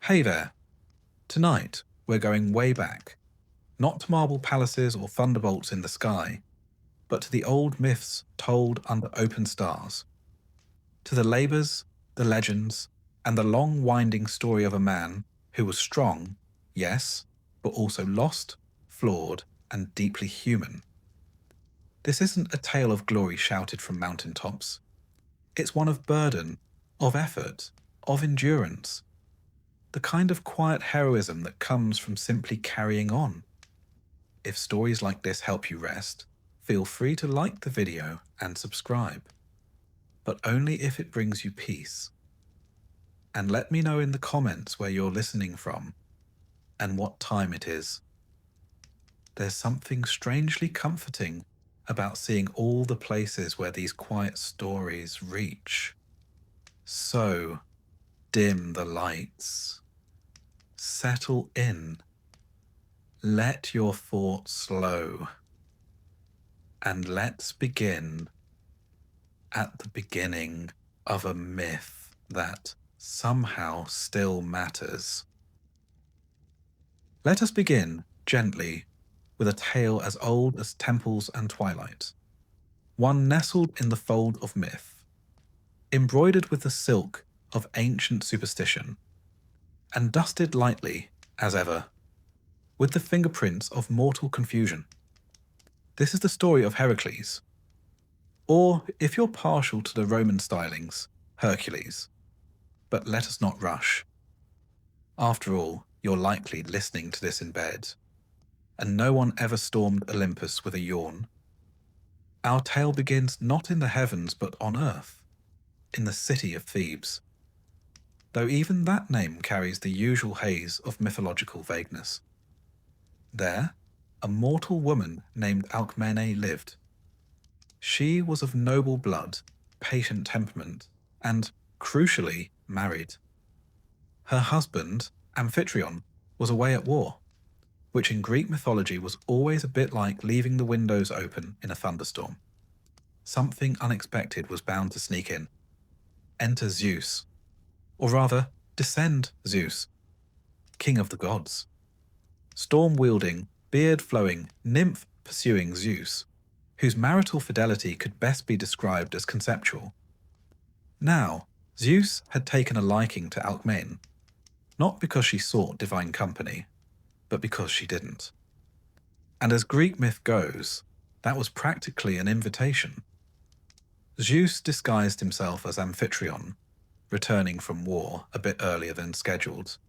Hey there. Tonight, we're going way back. Not to marble palaces or thunderbolts in the sky, but to the old myths told under open stars. To the labours, the legends, and the long winding story of a man who was strong, yes, but also lost, flawed, and deeply human. This isn't a tale of glory shouted from mountaintops. It's one of burden, of effort, of endurance. The kind of quiet heroism that comes from simply carrying on. If stories like this help you rest, feel free to like the video and subscribe. But only if it brings you peace. And let me know in the comments where you're listening from and what time it is. There's something strangely comforting about seeing all the places where these quiet stories reach. So, dim the lights. Settle in. Let your thoughts slow. And let's begin at the beginning of a myth that somehow still matters. Let us begin, gently, with a tale as old as temples and twilight. One nestled in the fold of myth, embroidered with the silk of ancient superstition, and dusted lightly, as ever, with the fingerprints of mortal confusion. This is the story of Hercules. Or, if you're partial to the Roman stylings, Hercules. But let us not rush. After all, you're likely listening to this in bed, and no one ever stormed Olympus with a yawn. Our tale begins not in the heavens but on earth, in the city of Thebes, though even that name carries the usual haze of mythological vagueness. There, a mortal woman named Alcmene lived. She was of noble blood, patient temperament, and, crucially, married. Her husband, Amphitryon, was away at war, which in Greek mythology was always a bit like leaving the windows open in a thunderstorm. Something unexpected was bound to sneak in. Enter Zeus, or rather, descend Zeus, king of the gods. Storm-wielding, beard-flowing, nymph-pursuing Zeus, whose marital fidelity could best be described as conceptual. Now, Zeus had taken a liking to Alcmene, not because she sought divine company, but because she didn't. And as Greek myth goes, that was practically an invitation. Zeus disguised himself as Amphitryon, returning from war a bit earlier than scheduled,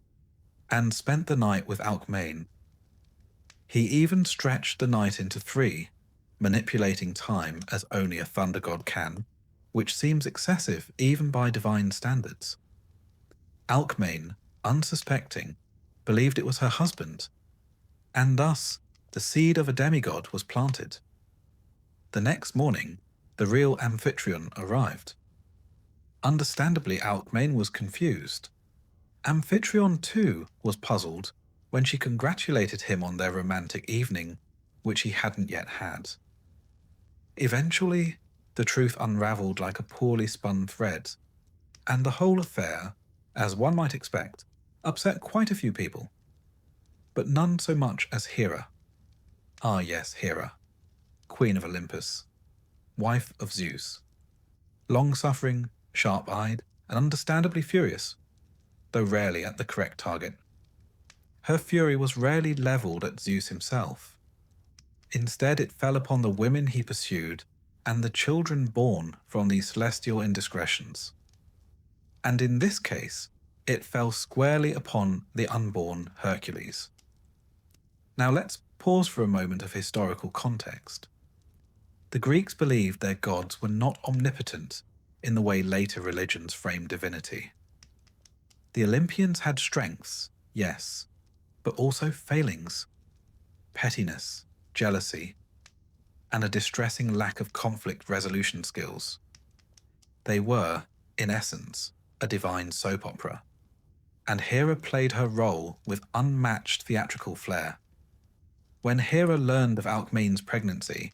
and spent the night with Alcmene. He even stretched the night into 3, manipulating time as only a thunder god can, which seems excessive even by divine standards. Alcmene, unsuspecting, believed it was her husband, and thus the seed of a demigod was planted. The next morning, the real Amphitryon arrived. Understandably, Alcmene was confused. Amphitryon too was puzzled when she congratulated him on their romantic evening, which he hadn't yet had. Eventually, the truth unravelled like a poorly spun thread, and the whole affair, as one might expect, upset quite a few people. But none so much as Hera. Ah yes, Hera, Queen of Olympus, wife of Zeus. Long-suffering, sharp-eyed, and understandably furious, though rarely at the correct target. Her fury was rarely levelled at Zeus himself. Instead, it fell upon the women he pursued and the children born from these celestial indiscretions. And in this case, it fell squarely upon the unborn Hercules. Now let's pause for a moment of historical context. The Greeks believed their gods were not omnipotent in the way later religions framed divinity. The Olympians had strengths, yes, but also failings, pettiness, jealousy, and a distressing lack of conflict resolution skills. They were, in essence, a divine soap opera, and Hera played her role with unmatched theatrical flair. When Hera learned of Alcmene's pregnancy,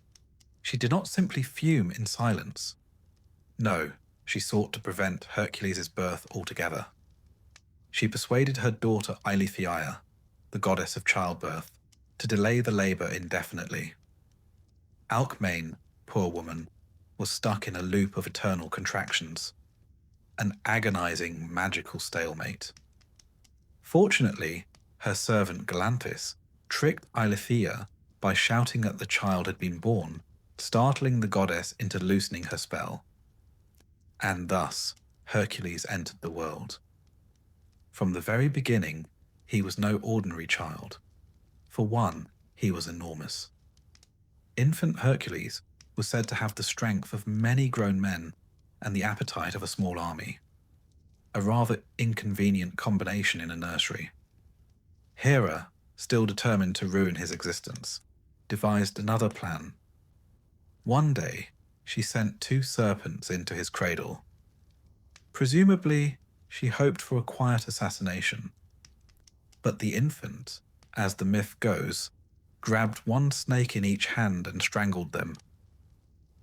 she did not simply fume in silence. No, she sought to prevent Hercules' birth altogether. she persuaded her daughter Eileithyia, the goddess of childbirth, to delay the labour indefinitely. Alcmain, poor woman, was stuck in a loop of eternal contractions, an agonizing magical stalemate. Fortunately, her servant Galanthis tricked Eileithyia by shouting that the child had been born, startling the goddess into loosening her spell. And thus, Hercules entered the world. From the very beginning, he was no ordinary child. For one, he was enormous. Infant Hercules was said to have the strength of many grown men and the appetite of a small army, a rather inconvenient combination in a nursery. Hera, still determined to ruin his existence, devised another plan. One day, she sent 2 serpents into his cradle. Presumably, she hoped for a quiet assassination. But the infant, as the myth goes, grabbed one snake in each hand and strangled them.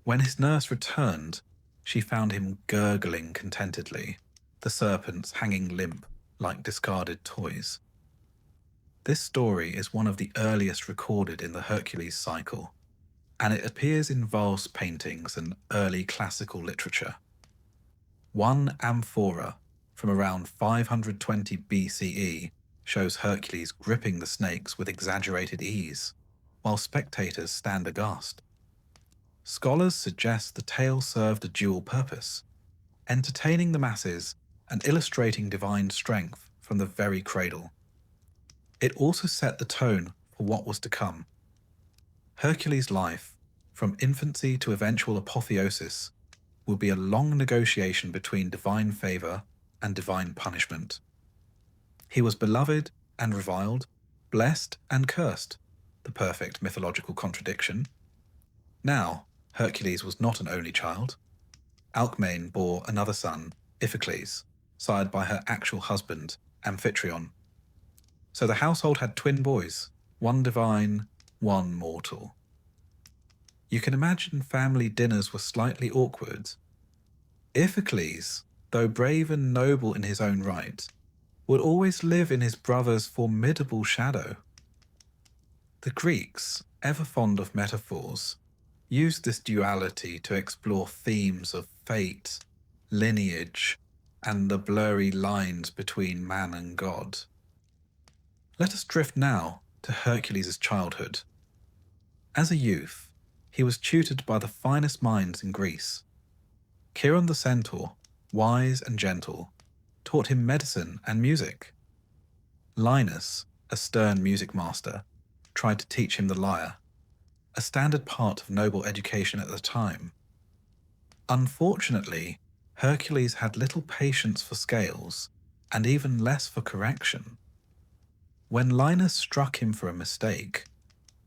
When his nurse returned, she found him gurgling contentedly, the serpents hanging limp like discarded toys. This story is one of the earliest recorded in the Hercules cycle, and it appears in vase paintings and early classical literature. One amphora from around 520 BCE shows Hercules gripping the snakes with exaggerated ease, while spectators stand aghast. Scholars suggest the tale served a dual purpose, entertaining the masses and illustrating divine strength from the very cradle. It also set the tone for what was to come. Hercules' life, from infancy to eventual apotheosis, will be a long negotiation between divine favour and divine punishment. He was beloved and reviled, blessed and cursed, the perfect mythological contradiction. Now, Hercules was not an only child. Alcmain bore another son, Iphicles, sired by her actual husband, Amphitryon. So the household had twin boys, one divine, one mortal. You can imagine family dinners were slightly awkward. Iphicles, though brave and noble in his own right, would always live in his brother's formidable shadow. The Greeks, ever fond of metaphors, used this duality to explore themes of fate, lineage, and the blurry lines between man and god. Let us drift now to Hercules' childhood. As a youth, he was tutored by the finest minds in Greece. Chiron the centaur, wise and gentle, taught him medicine and music. Linus, a stern music master, tried to teach him the lyre, a standard part of noble education at the time. Unfortunately, Hercules had little patience for scales, and even less for correction. When Linus struck him for a mistake,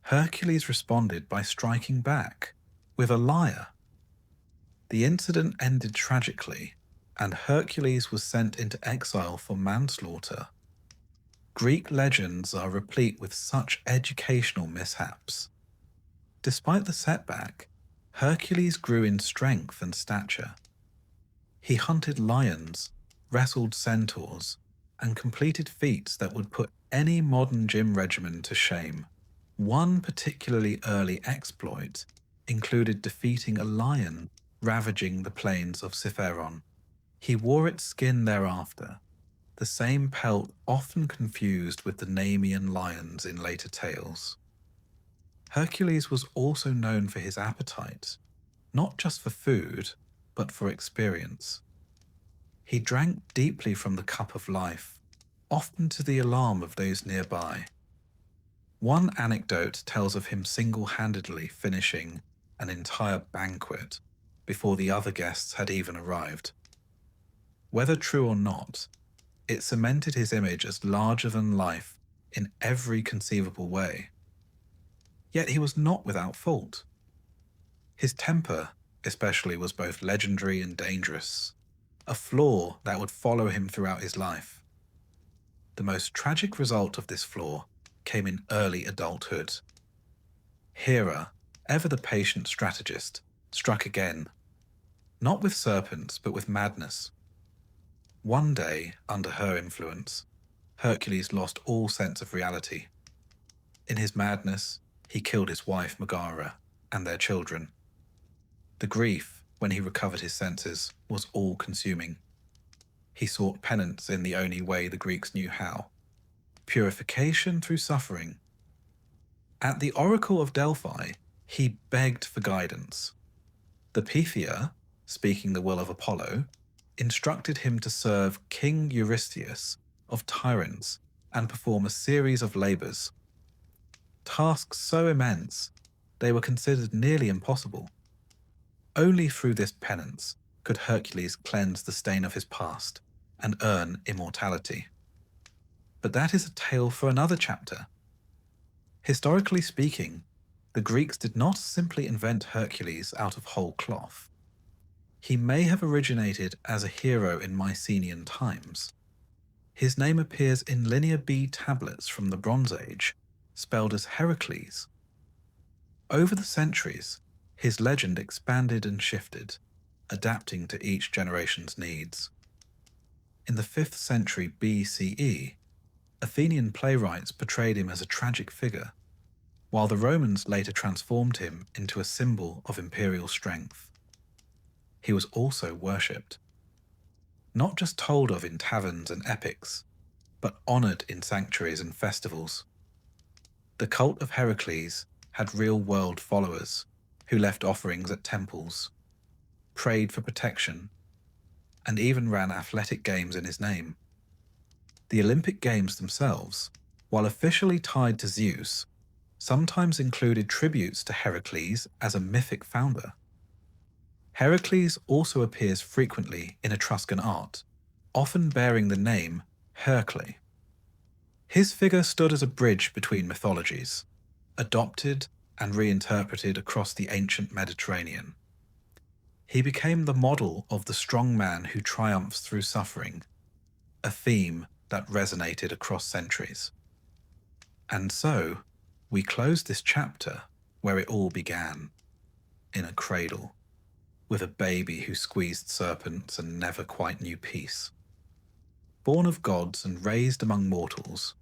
Hercules responded by striking back with a lyre. The incident ended tragically, and Hercules was sent into exile for manslaughter. Greek legends are replete with such educational mishaps. Despite the setback, Hercules grew in strength and stature. He hunted lions, wrestled centaurs, and completed feats that would put any modern gym regimen to shame. One particularly early exploit included defeating a lion ravaging the plains of Cithaeron. He wore its skin thereafter, the same pelt often confused with the Nemean lions in later tales. Hercules was also known for his appetite, not just for food, but for experience. He drank deeply from the cup of life, often to the alarm of those nearby. One anecdote tells of him single-handedly finishing an entire banquet before the other guests had even arrived. Whether true or not, it cemented his image as larger than life in every conceivable way. Yet he was not without fault. His temper, especially, was both legendary and dangerous, a flaw that would follow him throughout his life. The most tragic result of this flaw came in early adulthood. Hera, ever the patient strategist, struck again, not with serpents but with madness. One day, under her influence, Hercules lost all sense of reality. In his madness, he killed his wife Megara and their children. The grief, when he recovered his senses, was all-consuming. He sought penance in the only way the Greeks knew how: purification through suffering. At the Oracle of Delphi, he begged for guidance. The Pythia, speaking the will of Apollo, instructed him to serve King Eurystheus of Tiryns and perform a series of labours. Tasks so immense, they were considered nearly impossible. Only through this penance could Hercules cleanse the stain of his past and earn immortality. But that is a tale for another chapter. Historically speaking, the Greeks did not simply invent Hercules out of whole cloth. He may have originated as a hero in Mycenaean times. His name appears in Linear B tablets from the Bronze Age, spelled as Heracles. Over the centuries, his legend expanded and shifted, adapting to each generation's needs. In the 5th century BCE, Athenian playwrights portrayed him as a tragic figure, while the Romans later transformed him into a symbol of imperial strength. He was also worshipped, not just told of in taverns and epics, but honoured in sanctuaries and festivals. The cult of Heracles had real-world followers who left offerings at temples, prayed for protection, and even ran athletic games in his name. The Olympic Games themselves, while officially tied to Zeus, sometimes included tributes to Heracles as a mythic founder. Heracles also appears frequently in Etruscan art, often bearing the name Hercle. His figure stood as a bridge between mythologies, adopted and reinterpreted across the ancient Mediterranean. He became the model of the strong man who triumphs through suffering, a theme that resonated across centuries. And so, we close this chapter where it all began, in a cradle, with a baby who squeezed serpents and never quite knew peace. Born of gods and raised among mortals,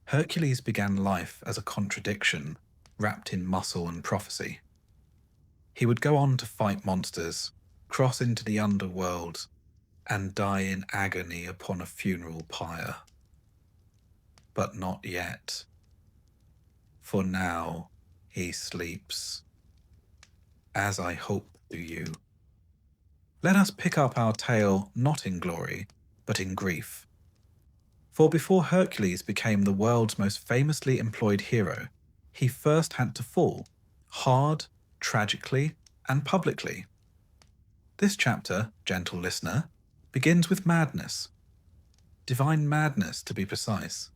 Hercules began life as a contradiction wrapped in muscle and prophecy. He would go on to fight monsters, cross into the underworld, and die in agony upon a funeral pyre. But not yet. For now he sleeps, as I hope do you. Let us pick up our tale not in glory, but in grief. For before Hercules became the world's most famously employed hero, he first had to fall, hard, tragically, and publicly. This chapter, gentle listener, begins with madness. Divine madness, to be precise.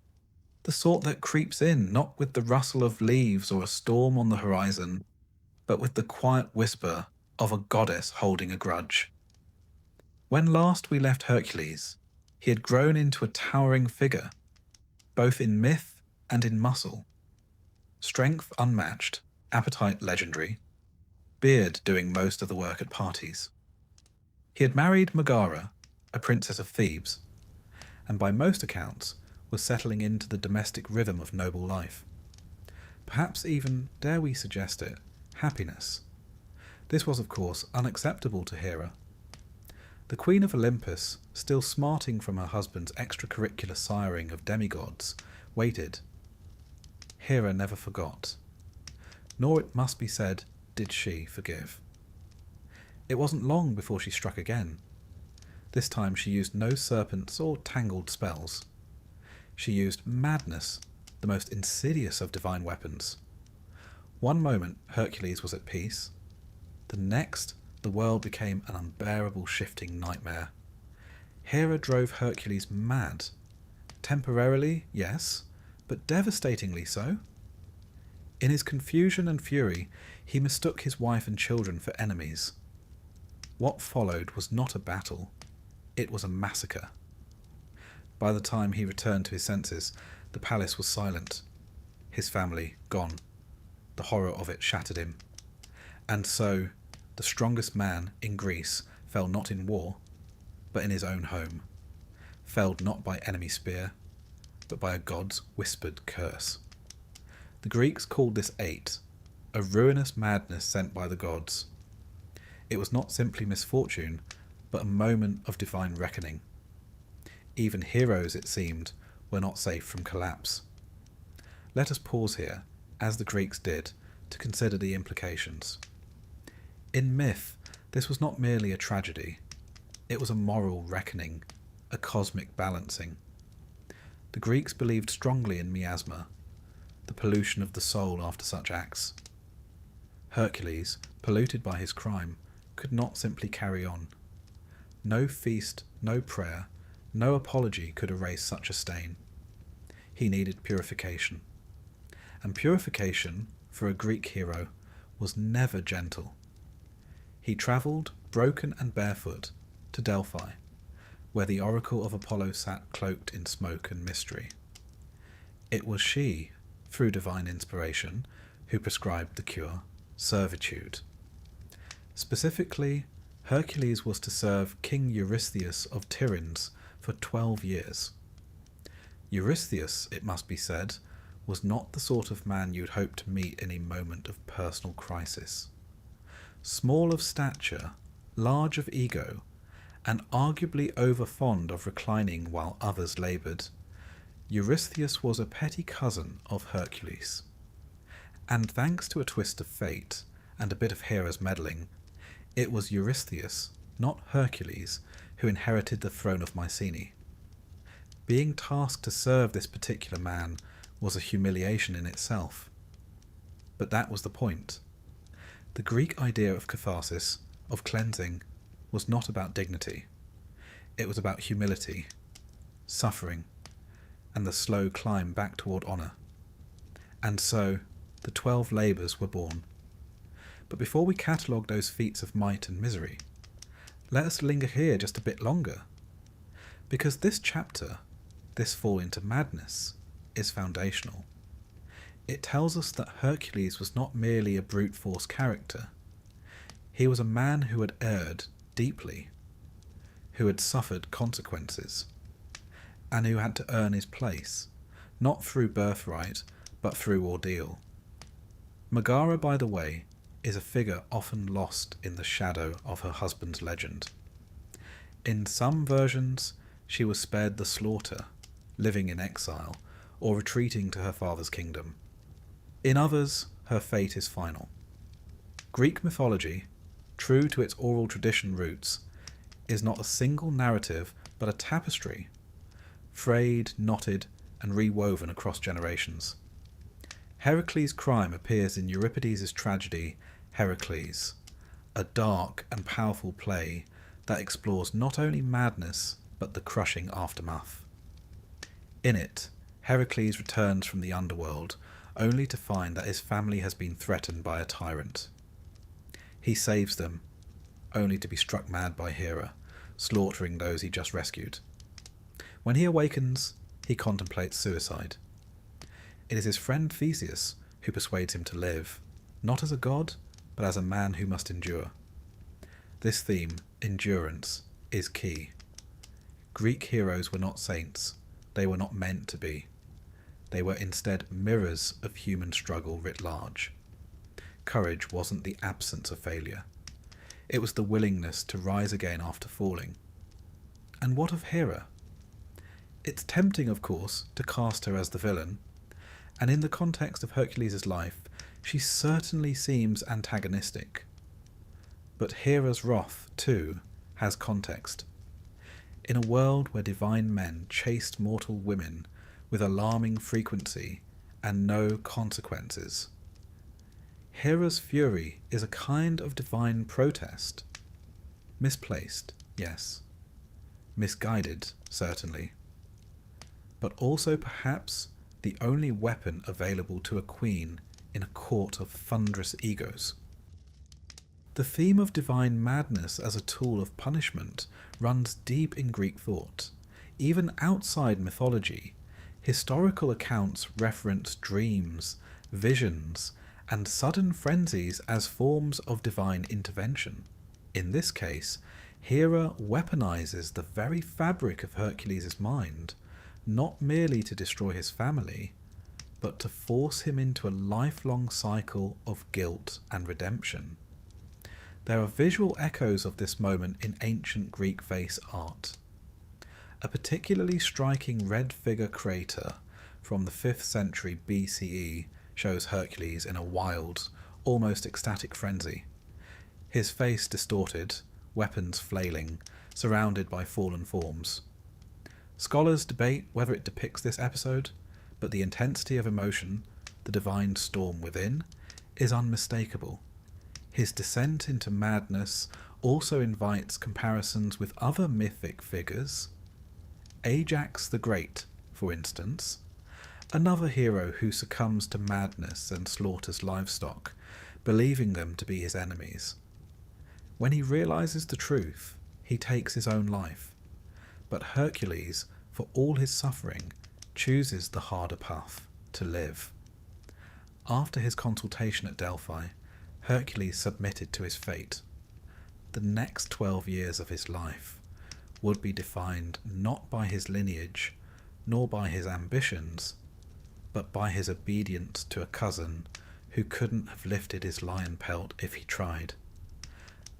The sort that creeps in not with the rustle of leaves or a storm on the horizon, but with the quiet whisper of a goddess holding a grudge. When last we left Hercules, he had grown into a towering figure, both in myth and in muscle. Strength unmatched, appetite legendary, beard doing most of the work at parties. He had married Megara, a princess of Thebes, and by most accounts was settling into the domestic rhythm of noble life. Perhaps even, dare we suggest it, happiness. This was of course unacceptable to Hera. The Queen of Olympus, still smarting from her husband's extracurricular siring of demigods, waited. Hera never forgot. Nor, it must be said, did she forgive. It wasn't long before she struck again. This time she used no serpents or tangled spells. She used madness, the most insidious of divine weapons. One moment Hercules was at peace. The next, the world became an unbearable shifting nightmare. Hera drove Hercules mad. Temporarily, yes, but devastatingly so. In his confusion and fury, he mistook his wife and children for enemies. What followed was not a battle, it was a massacre. By the time he returned to his senses, the palace was silent. His family gone. The horror of it shattered him. And so, the strongest man in Greece fell not in war, but in his own home. felled not by enemy spear, but by a god's whispered curse. The Greeks called this eight a ruinous madness sent by the gods. It was not simply misfortune, but a moment of divine reckoning. Even heroes, it seemed, were not safe from collapse. Let us pause here, as the Greeks did, to consider the implications. In myth, this was not merely a tragedy. It was a moral reckoning, a cosmic balancing. The Greeks believed strongly in miasma, the pollution of the soul after such acts. Hercules, polluted by his crime, could not simply carry on. No feast, no prayer, no apology could erase such a stain. He needed purification. And purification, for a Greek hero, was never gentle. He travelled, broken and barefoot, to Delphi, where the oracle of Apollo sat cloaked in smoke and mystery. It was she, through divine inspiration, who prescribed the cure, servitude. Specifically, Hercules was to serve King Eurystheus of Tiryns for 12 years. Eurystheus, it must be said, was not the sort of man you'd hope to meet in a moment of personal crisis. Small of stature, large of ego, and arguably over-fond of reclining while others laboured, Eurystheus was a petty cousin of Hercules. And thanks to a twist of fate and a bit of Hera's meddling, it was Eurystheus, not Hercules, who inherited the throne of Mycenae. Being tasked to serve this particular man was a humiliation in itself. But that was the point. The Greek idea of catharsis, of cleansing, was not about dignity. It was about humility, suffering, and the slow climb back toward honour. And so, the 12 labours were born. But before we catalogue those feats of might and misery, let us linger here just a bit longer. Because this chapter, this fall into madness, is foundational. It tells us that Hercules was not merely a brute force character. He was a man who had erred deeply, who had suffered consequences, and who had to earn his place, not through birthright, but through ordeal. Megara, by the way, is a figure often lost in the shadow of her husband's legend. In some versions, she was spared the slaughter, living in exile, or retreating to her father's kingdom. In others, her fate is final. Greek mythology, true to its oral tradition roots, is not a single narrative but a tapestry, frayed, knotted, and rewoven across generations. Heracles' crime appears in Euripides' tragedy Hercules, a dark and powerful play that explores not only madness but the crushing aftermath. In it, Heracles returns from the underworld only to find that his family has been threatened by a tyrant. He saves them, only to be struck mad by Hera, slaughtering those he just rescued. When he awakens, he contemplates suicide. It is his friend Theseus who persuades him to live, not as a god, but as a man who must endure. This theme, endurance, is key. Greek heroes were not saints. They were not meant to be. They were instead mirrors of human struggle writ large. Courage wasn't the absence of failure. It was the willingness to rise again after falling. And what of Hera? It's tempting, of course, to cast her as the villain, and in the context of Hercules' life, she certainly seems antagonistic. But Hera's wrath, too, has context. In a world where divine men chased mortal women with alarming frequency and no consequences, Hera's fury is a kind of divine protest. Misplaced, yes. Misguided, certainly. But also perhaps the only weapon available to a queen in a court of thunderous egos. The theme of divine madness as a tool of punishment runs deep in Greek thought. Even outside mythology, historical accounts reference dreams, visions, and sudden frenzies as forms of divine intervention. In this case, Hera weaponizes the very fabric of Hercules' mind, not merely to destroy his family, but to force him into a lifelong cycle of guilt and redemption. There are visual echoes of this moment in ancient Greek vase art. A particularly striking red figure crater from the 5th century BCE shows Hercules in a wild, almost ecstatic frenzy. His face distorted, weapons flailing, surrounded by fallen forms. Scholars debate whether it depicts this episode, but the intensity of emotion, the divine storm within, is unmistakable. His descent into madness also invites comparisons with other mythic figures. Ajax the Great, for instance, another hero who succumbs to madness and slaughters livestock, believing them to be his enemies. When he realizes the truth, he takes his own life. But Hercules, for all his suffering, chooses the harder path, to live. After his consultation at Delphi, Hercules submitted to his fate. The next 12 years of his life would be defined not by his lineage, nor by his ambitions, but by his obedience to a cousin who couldn't have lifted his lion pelt if he tried.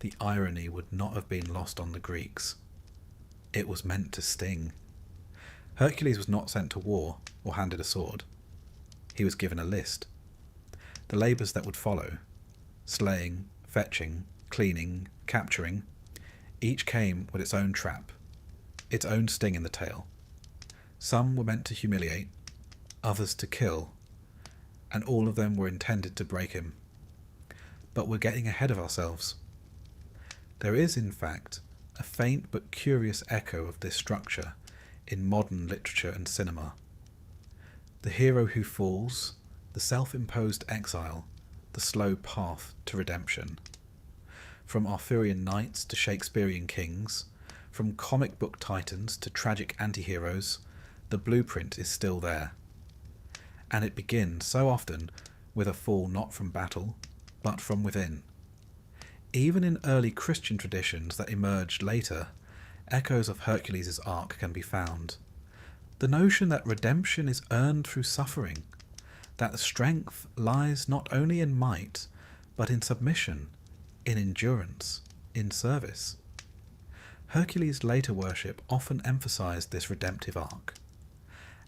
The irony would not have been lost on the Greeks. It was meant to sting. Hercules was not sent to war or handed a sword. He was given a list. The labours that would follow, slaying, fetching, cleaning, capturing, each came with its own trap, its own sting in the tail. Some were meant to humiliate, others to kill, and all of them were intended to break him. But we're getting ahead of ourselves. There is, in fact, a faint but curious echo of this structure in modern literature and cinema. The hero who falls, the self-imposed exile, the slow path to redemption. From Arthurian knights to Shakespearean kings, from comic book titans to tragic anti-heroes, the blueprint is still there. And it begins so often with a fall not from battle, but from within. Even in early Christian traditions that emerged later, echoes of Hercules' arc can be found. The notion that redemption is earned through suffering, that strength lies not only in might, but in submission, in endurance, in service. Hercules' later worship often emphasized this redemptive arc.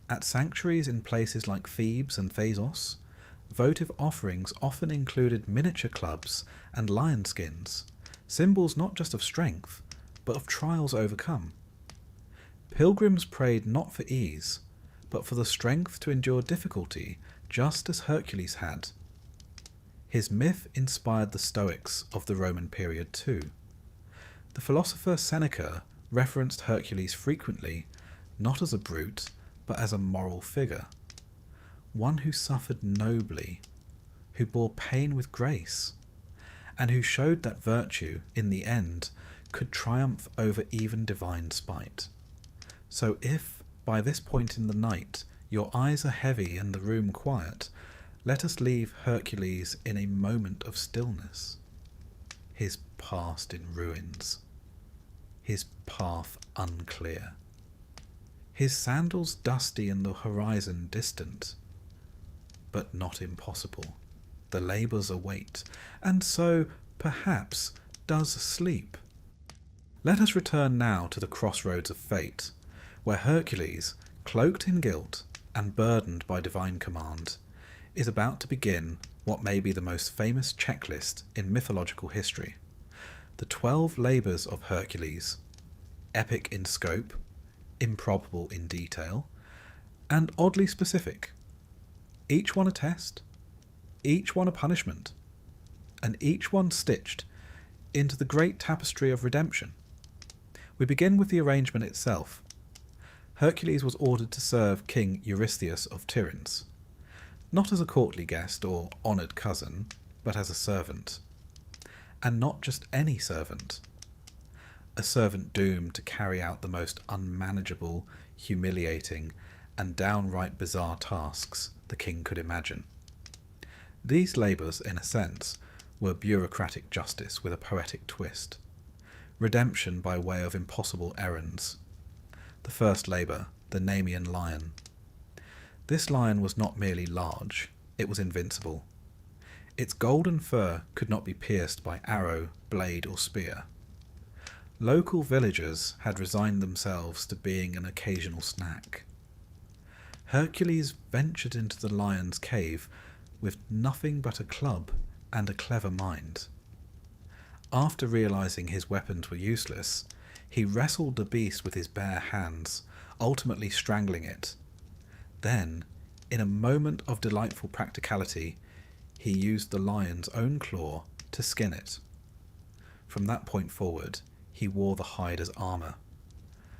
At sanctuaries in places like Thebes and Thasos, votive offerings often included miniature clubs and lion skins, symbols not just of strength, but of trials overcome. Pilgrims prayed not for ease, but for the strength to endure difficulty, just as Hercules had. His myth inspired the Stoics of the Roman period too. The philosopher Seneca referenced Hercules frequently, not as a brute, but as a moral figure. One who suffered nobly, who bore pain with grace, and who showed that virtue, in the end, could triumph over even divine spite. So if, by this point in the night, your eyes are heavy and the room quiet, let us leave Hercules in a moment of stillness. His past in ruins, his path unclear, his sandals dusty and the horizon distant, but not impossible. The labours await, and so, perhaps, does sleep. Let us return now to the crossroads of fate, where Hercules, cloaked in guilt and burdened by divine command, is about to begin what may be the most famous checklist in mythological history. The 12 labours of Hercules, epic in scope, improbable in detail, and oddly specific. Each one a test, each one a punishment, and each one stitched into the great tapestry of redemption. We begin with the arrangement itself. Hercules was ordered to serve King Eurystheus of Tiryns, not as a courtly guest or honoured cousin, but as a servant. And not just any servant. A servant doomed to carry out the most unmanageable, humiliating, and downright bizarre tasks the king could imagine. These labours, in a sense, were bureaucratic justice with a poetic twist. redemption by way of impossible errands. The first labour, the Nemean lion. This lion was not merely large, it was invincible. Its golden fur could not be pierced by arrow, blade or spear. Local villagers had resigned themselves to being an occasional snack. Hercules ventured into the lion's cave with nothing but a club and a clever mind. After realizing his weapons were useless, he wrestled the beast with his bare hands, ultimately strangling it. Then, in a moment of delightful practicality, he used the lion's own claw to skin it. From that point forward, he wore the hide as armour,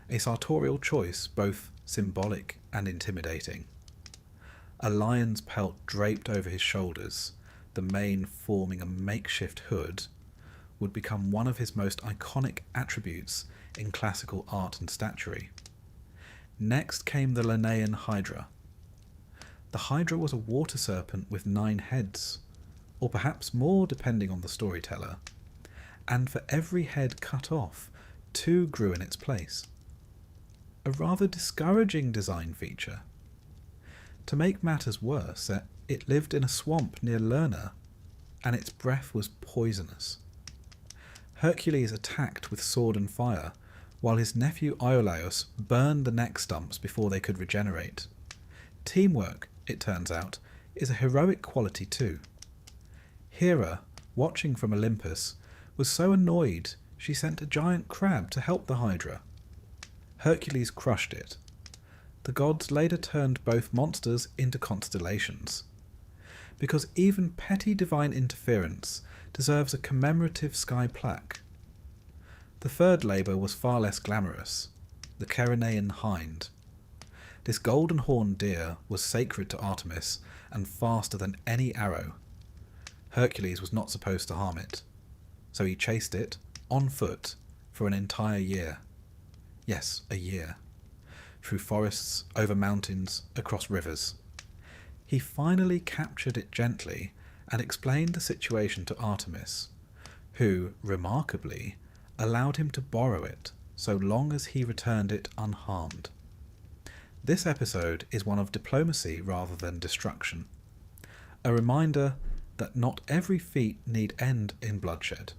a sartorial choice both symbolic and intimidating. A lion's pelt draped over his shoulders, the mane forming a makeshift hood, would become one of his most iconic attributes in classical art and statuary. Next came the Linnaean Hydra. The Hydra was a water serpent with 9 heads, or perhaps more depending on the storyteller, and for every head cut off, 2 grew in its place. A rather discouraging design feature. To make matters worse, it lived in a swamp near Lerna, and its breath was poisonous. Hercules attacked with sword and fire, while his nephew Iolaus burned the neck stumps before they could regenerate. Teamwork, it turns out, is a heroic quality too. Hera, watching from Olympus, was so annoyed she sent a giant crab to help the Hydra. Hercules crushed it. The gods later turned both monsters into constellations. Because even petty divine interference deserves a commemorative sky plaque. The third labour was far less glamorous, the Ceryneian hind. This golden-horned deer was sacred to Artemis and faster than any arrow. Hercules was not supposed to harm it, so he chased it, on foot, for an entire year. Yes, a year. Through forests, over mountains, across rivers. He finally captured it gently and explained the situation to Artemis, who, remarkably, allowed him to borrow it so long as he returned it unharmed. This episode is one of diplomacy rather than destruction, a reminder that not every feat need end in bloodshed.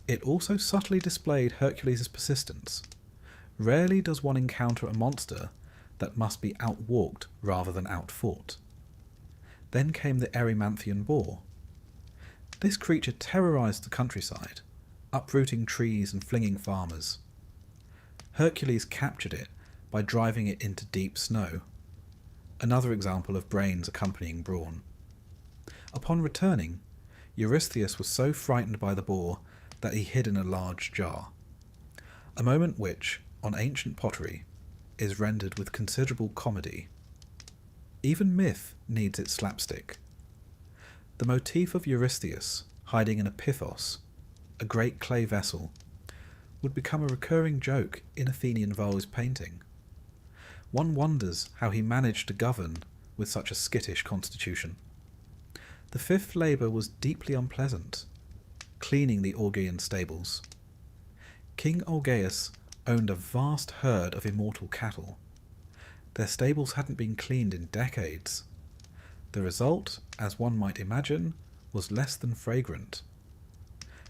It also subtly displayed Hercules' persistence. Rarely does one encounter a monster that must be outwalked rather than outfought. Then came the Erymanthian boar. This creature terrorized the countryside, uprooting trees and flinging farmers. Hercules captured it by driving it into deep snow, another example of brains accompanying brawn. Upon returning, Eurystheus was so frightened by the boar that he hid in a large jar, a moment which, on ancient pottery, is rendered with considerable comedy. Even myth needs its slapstick. The motif of Eurystheus hiding in a pithos, a great clay vessel, would become a recurring joke in Athenian vase painting. One wonders how he managed to govern with such a skittish constitution. The fifth labour was deeply unpleasant, cleaning the Augean stables. King Augeas owned a vast herd of immortal cattle. Their stables hadn't been cleaned in decades. The result, as one might imagine, was less than fragrant.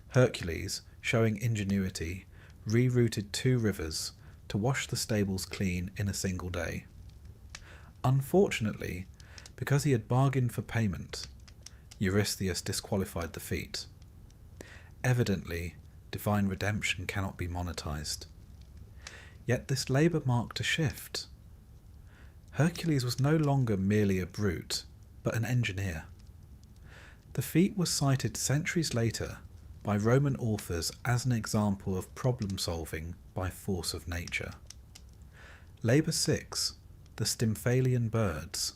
Hercules, showing ingenuity, rerouted 2 rivers to wash the stables clean in a single day. Unfortunately, because he had bargained for payment, Eurystheus disqualified the feat. Evidently, divine redemption cannot be monetized. Yet this labour marked a shift. Hercules was no longer merely a brute, but an engineer. The feat was cited centuries later by Roman authors as an example of problem-solving by force of nature. Labour 6, the Stymphalian birds.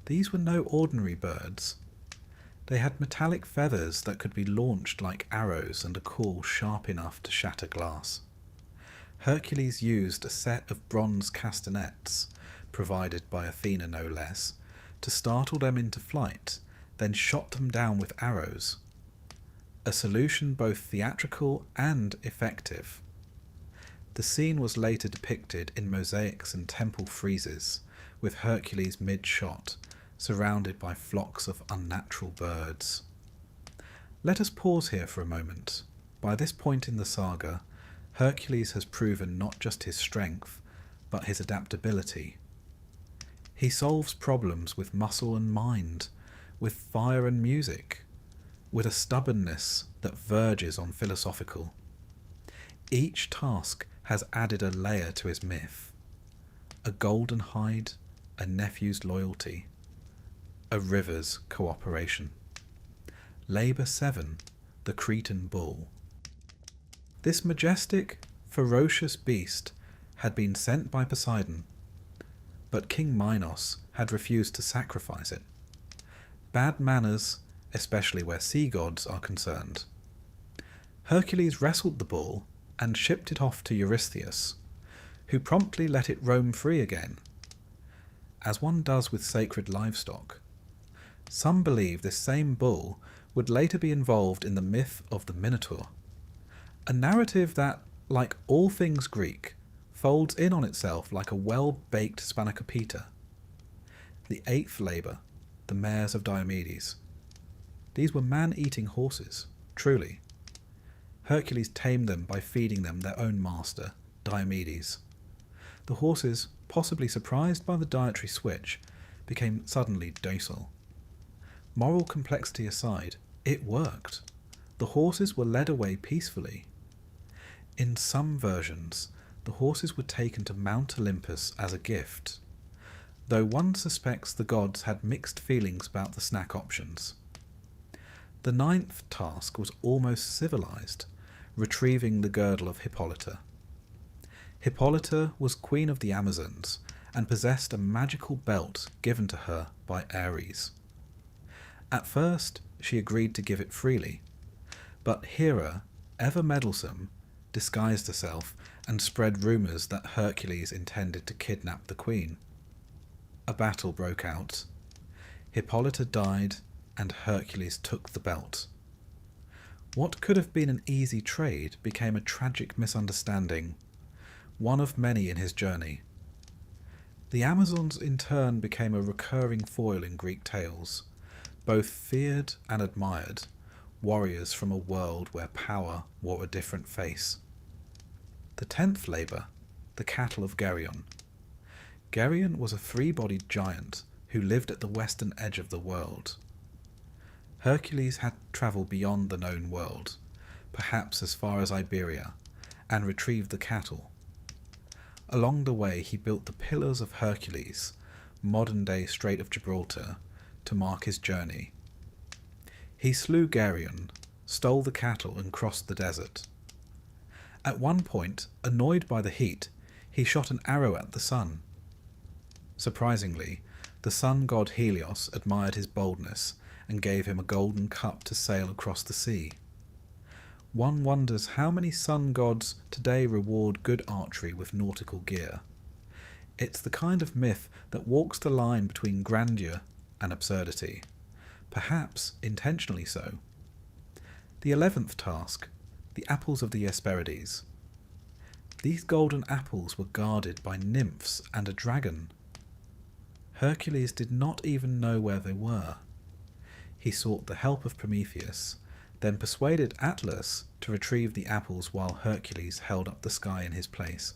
These were no ordinary birds. They had metallic feathers that could be launched like arrows and a call sharp enough to shatter glass. Hercules used a set of bronze castanets, provided by Athena no less, to startle them into flight, then shot them down with arrows. a solution both theatrical and effective. The scene was later depicted in mosaics and temple friezes, with Hercules mid-shot, surrounded by flocks of unnatural birds. Let us pause here for a moment. By this point in the saga, Hercules has proven not just his strength, but his adaptability. He solves problems with muscle and mind, with fire and music, with a stubbornness that verges on philosophical. Each task has added a layer to his myth: a golden hide, a nephew's loyalty, a river's cooperation. Labour 7, the Cretan bull. This majestic, ferocious beast had been sent by Poseidon, but King Minos had refused to sacrifice it. Bad manners, especially where sea gods are concerned. Hercules wrestled the bull and shipped it off to Eurystheus, who promptly let it roam free again, as one does with sacred livestock. Some believe this same bull would later be involved in the myth of the Minotaur, a narrative that, like all things Greek, folds in on itself like a well-baked spanakopita. The 8th labour, the mares of Diomedes. These were man-eating horses, truly. Hercules tamed them by feeding them their own master, Diomedes. The horses, possibly surprised by the dietary switch, became suddenly docile. Moral complexity aside, it worked. The horses were led away peacefully. In some versions, the horses were taken to Mount Olympus as a gift, though one suspects the gods had mixed feelings about the snack options. The 9th task was almost civilized, retrieving the girdle of Hippolyta. Hippolyta was queen of the Amazons and possessed a magical belt given to her by Ares. At first, she agreed to give it freely, but Hera, ever meddlesome, disguised herself and spread rumours that Hercules intended to kidnap the queen. A battle broke out. Hippolyta died, and Hercules took the belt. What could have been an easy trade became a tragic misunderstanding, one of many in his journey. The Amazons in turn became a recurring foil in Greek tales, both feared and admired, warriors from a world where power wore a different face. The 10th labour, the cattle of Geryon. Geryon was a 3-bodied giant who lived at the western edge of the world. Hercules had to travel beyond the known world, perhaps as far as Iberia, and retrieve the cattle. Along the way he built the Pillars of Hercules, modern-day Strait of Gibraltar, to mark his journey. He slew Geryon, stole the cattle and crossed the desert. At one point, annoyed by the heat, he shot an arrow at the sun. Surprisingly, the sun god Helios admired his boldness and gave him a golden cup to sail across the sea. One wonders how many sun gods today reward good archery with nautical gear. It's the kind of myth that walks the line between grandeur and absurdity, perhaps intentionally so. The 11th task, the apples of the Hesperides. These golden apples were guarded by nymphs and a dragon. Hercules did not even know where they were. He sought the help of Prometheus, then persuaded Atlas to retrieve the apples while Hercules held up the sky in his place.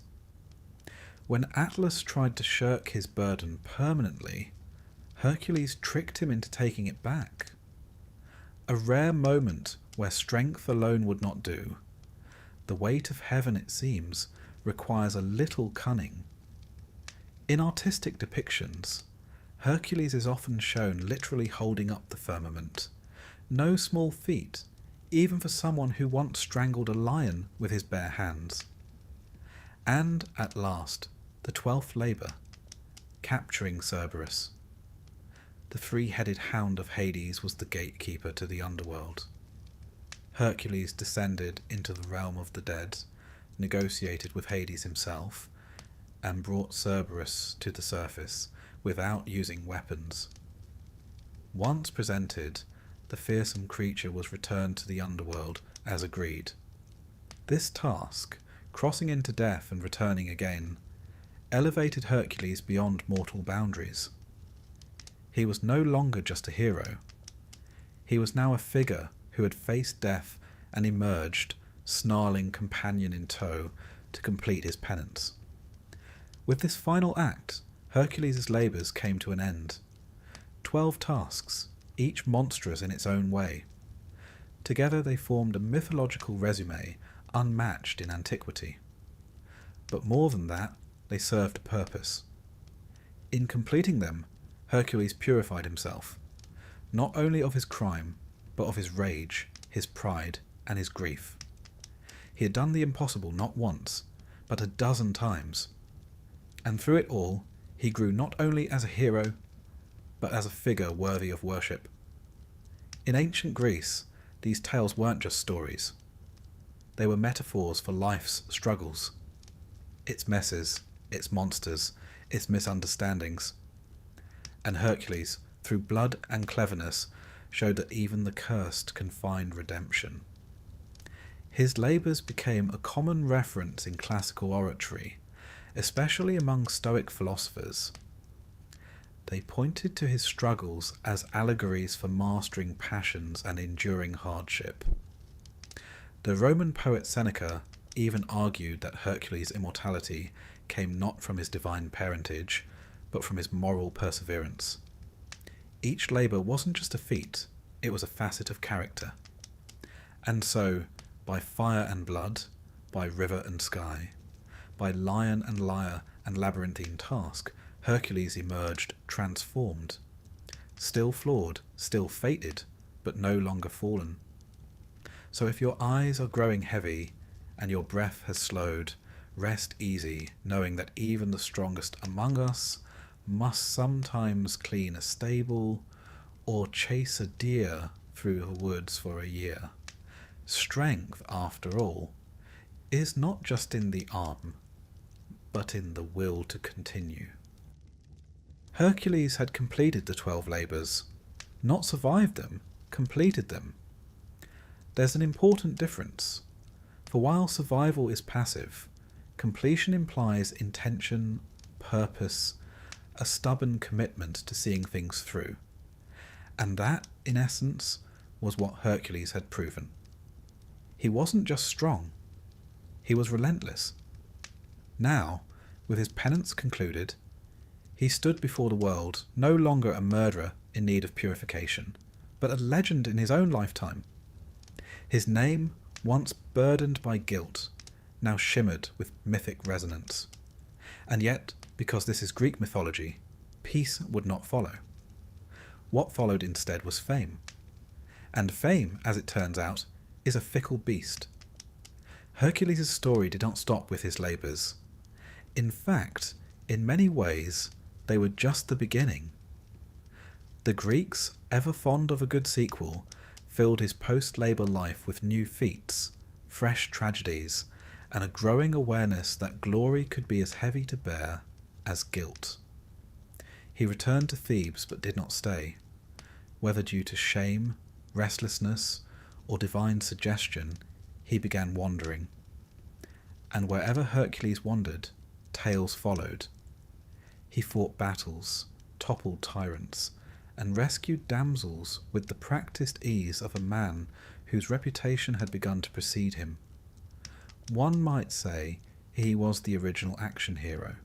When Atlas tried to shirk his burden permanently, Hercules tricked him into taking it back. A rare moment where strength alone would not do. The weight of heaven, it seems, requires a little cunning. In artistic depictions, Hercules is often shown literally holding up the firmament. No small feat, even for someone who once strangled a lion with his bare hands. And, at last, the 12th labour, capturing Cerberus. The 3-headed hound of Hades was the gatekeeper to the underworld. Hercules descended into the realm of the dead, negotiated with Hades himself, and brought Cerberus to the surface without using weapons. Once presented, the fearsome creature was returned to the underworld as agreed. This task, crossing into death and returning again, elevated Hercules beyond mortal boundaries. He was no longer just a hero. He was now a figure who had faced death and emerged, snarling companion in tow, to complete his penance. With this final act, Hercules' labours came to an end. 12 tasks, each monstrous in its own way. Together they formed a mythological resume unmatched in antiquity. But more than that, they served a purpose. In completing them, Hercules purified himself, not only of his crime, but of his rage, his pride, and his grief. He had done the impossible not once, but a dozen times. And through it all, he grew not only as a hero, but as a figure worthy of worship. In ancient Greece, these tales weren't just stories. They were metaphors for life's struggles, its messes, its monsters, its misunderstandings. And Hercules, through blood and cleverness, showed that even the cursed can find redemption. His labours became a common reference in classical oratory, especially among Stoic philosophers. They pointed to his struggles as allegories for mastering passions and enduring hardship. The Roman poet Seneca even argued that Hercules' immortality came not from his divine parentage, but from his moral perseverance. Each labour wasn't just a feat, it was a facet of character. And so, by fire and blood, by river and sky, by lion and lyre and labyrinthine task, Hercules emerged transformed. Still flawed, still fated, but no longer fallen. So if your eyes are growing heavy, and your breath has slowed, rest easy, knowing that even the strongest among us must sometimes clean a stable, or chase a deer through the woods for a year. Strength, after all, is not just in the arm, but in the will to continue. Hercules had completed the 12 labours, not survived them, completed them. There's an important difference, for while survival is passive, completion implies intention, purpose, a stubborn commitment to seeing things through. And that, in essence, was what Hercules had proven. He wasn't just strong, he was relentless. Now, with his penance concluded, he stood before the world no longer a murderer in need of purification, but a legend in his own lifetime. His name, once burdened by guilt, now shimmered with mythic resonance. And yet, because this is Greek mythology, peace would not follow. What followed instead was fame. And fame, as it turns out, is a fickle beast. Hercules' story did not stop with his labours. In fact, in many ways, they were just the beginning. The Greeks, ever fond of a good sequel, filled his post-labour life with new feats, fresh tragedies, and a growing awareness that glory could be as heavy to bear as guilt. He returned to Thebes but did not stay. Whether due to shame, restlessness, or divine suggestion, he began wandering. And wherever Hercules wandered, tales followed. He fought battles, toppled tyrants, and rescued damsels with the practised ease of a man whose reputation had begun to precede him. One might say he was the original action hero,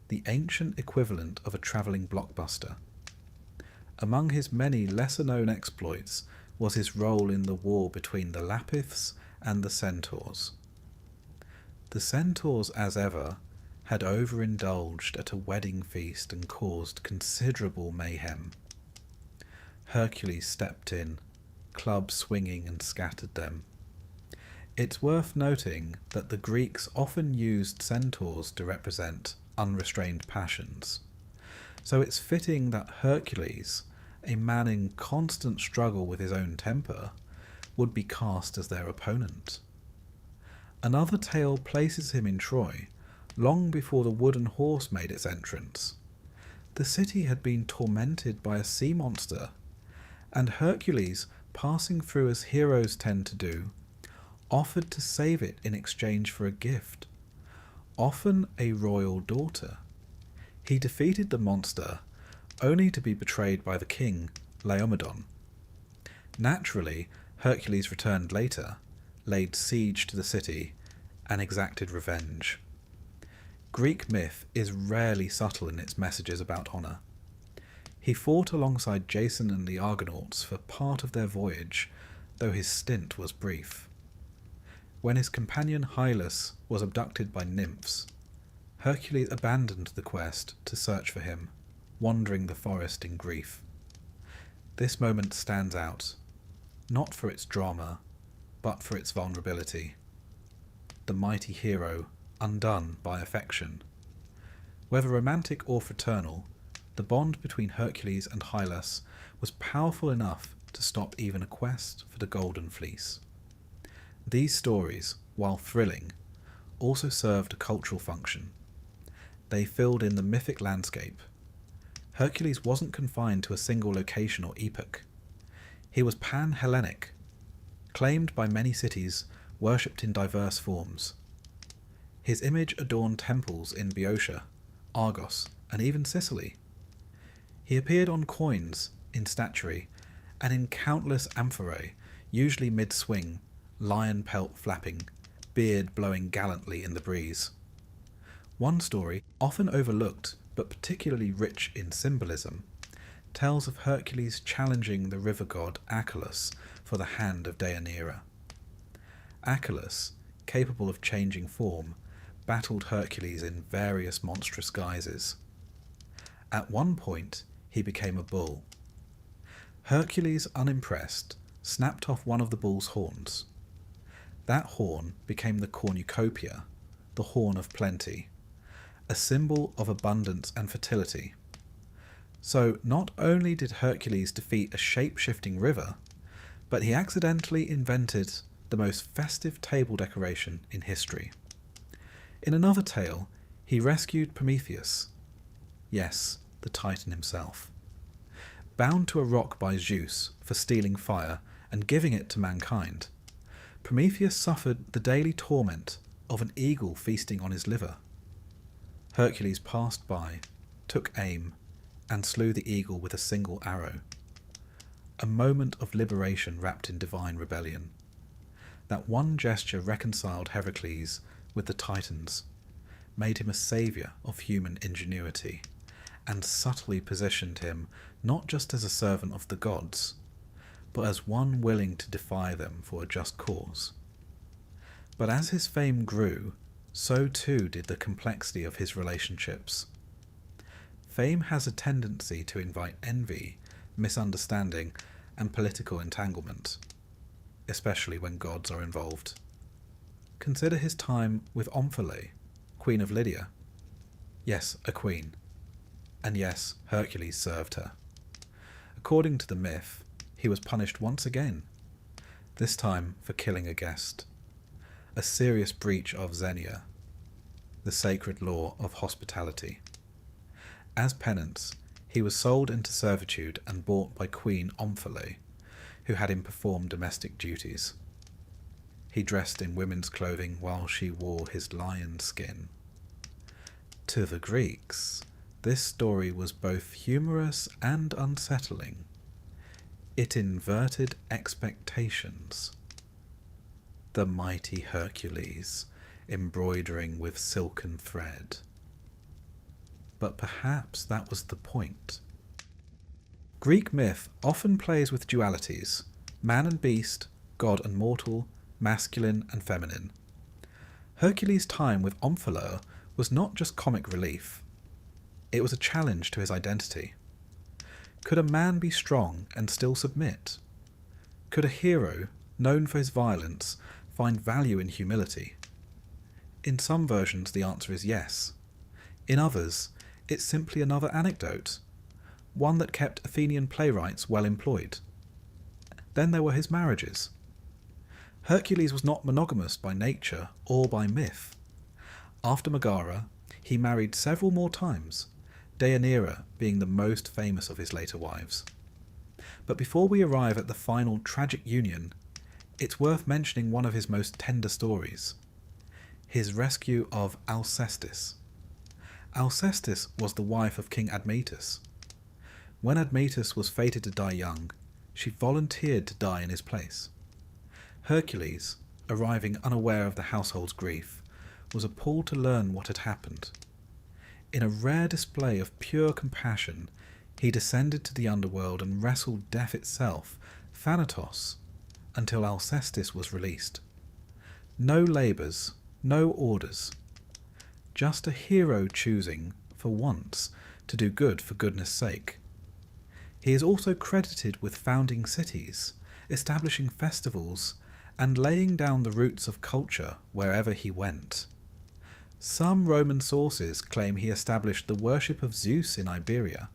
the ancient equivalent of a travelling blockbuster. Among his many lesser-known exploits was his role in the war between the Lapiths and the Centaurs. The Centaurs, as ever, had overindulged at a wedding feast and caused considerable mayhem. Hercules stepped in, club swinging, and scattered them. It's worth noting that the Greeks often used centaurs to represent unrestrained passions, so it's fitting that Hercules, a man in constant struggle with his own temper, would be cast as their opponent. Another tale places him in Troy, long before the wooden horse made its entrance. The city had been tormented by a sea monster, and Hercules, passing through as heroes tend to do, offered to save it in exchange for a gift, often a royal daughter. He defeated the monster, only to be betrayed by the king, Laomedon. Naturally, Hercules returned later, laid siege to the city, and exacted revenge. Greek myth is rarely subtle in its messages about honour. He fought alongside Jason and the Argonauts for part of their voyage, though his stint was brief. When his companion Hylas was abducted by nymphs, Hercules abandoned the quest to search for him, wandering the forest in grief. This moment stands out, not for its drama, but for its vulnerability. The mighty hero undone by affection. Whether romantic or fraternal, the bond between Hercules and Hylas was powerful enough to stop even a quest for the Golden Fleece. These stories, while thrilling, also served a cultural function. They filled in the mythic landscape. Hercules wasn't confined to a single location or epoch. He was pan-Hellenic, claimed by many cities, worshipped in diverse forms. His image adorned temples in Boeotia, Argos, and even Sicily. He appeared on coins, in statuary, and in countless amphorae, usually mid-swing, lion pelt flapping, beard blowing gallantly in the breeze. One story, often overlooked but particularly rich in symbolism, tells of Hercules challenging the river god Achelous for the hand of Deianira. Achelous, capable of changing form, battled Hercules in various monstrous guises. At one point, he became a bull. Hercules, unimpressed, snapped off one of the bull's horns. That horn became the cornucopia, the horn of plenty, a symbol of abundance and fertility. So not only did Hercules defeat a shape-shifting river, but he accidentally invented the most festive table decoration in history. In another tale, he rescued Prometheus, yes, the Titan himself. Bound to a rock by Zeus for stealing fire and giving it to mankind, Prometheus suffered the daily torment of an eagle feasting on his liver. Hercules passed by, took aim, and slew the eagle with a single arrow. A moment of liberation wrapped in divine rebellion. That one gesture reconciled Heracles with the Titans, made him a saviour of human ingenuity, and subtly positioned him not just as a servant of the gods, but as one willing to defy them for a just cause. But as his fame grew, so too did the complexity of his relationships. Fame has a tendency to invite envy, misunderstanding, and political entanglement, especially when gods are involved. Consider his time with Omphale, Queen of Lydia. Yes, a queen. And yes, Hercules served her. According to the myth, he was punished once again, this time for killing a guest. A serious breach of Xenia, the sacred law of hospitality. As penance, he was sold into servitude and bought by Queen Omphale, who had him perform domestic duties. He dressed in women's clothing while she wore his lion skin. To the Greeks, this story was both humorous and unsettling. It inverted expectations. The mighty Hercules, embroidering with silken thread. But perhaps that was the point. Greek myth often plays with dualities, man and beast, god and mortal, masculine and feminine. Hercules' time with Omphale was not just comic relief. It was a challenge to his identity. Could a man be strong and still submit? Could a hero, known for his violence, find value in humility? In some versions the answer is yes. In others, it's simply another anecdote, one that kept Athenian playwrights well employed. Then there were his marriages. Hercules was not monogamous by nature or by myth. After Megara, he married several more times, Deianira being the most famous of his later wives. But before we arrive at the final tragic union, it's worth mentioning one of his most tender stories, his rescue of Alcestis. Alcestis was the wife of King Admetus. When Admetus was fated to die young, she volunteered to die in his place. Hercules, arriving unaware of the household's grief, was appalled to learn what had happened. In a rare display of pure compassion, he descended to the underworld and wrestled death itself, Thanatos, until Alcestis was released. No labours, no orders. Just a hero choosing, for once, to do good for goodness' sake. He is also credited with founding cities, establishing festivals, and laying down the roots of culture wherever he went. Some Roman sources claim he established the worship of Zeus in Iberia.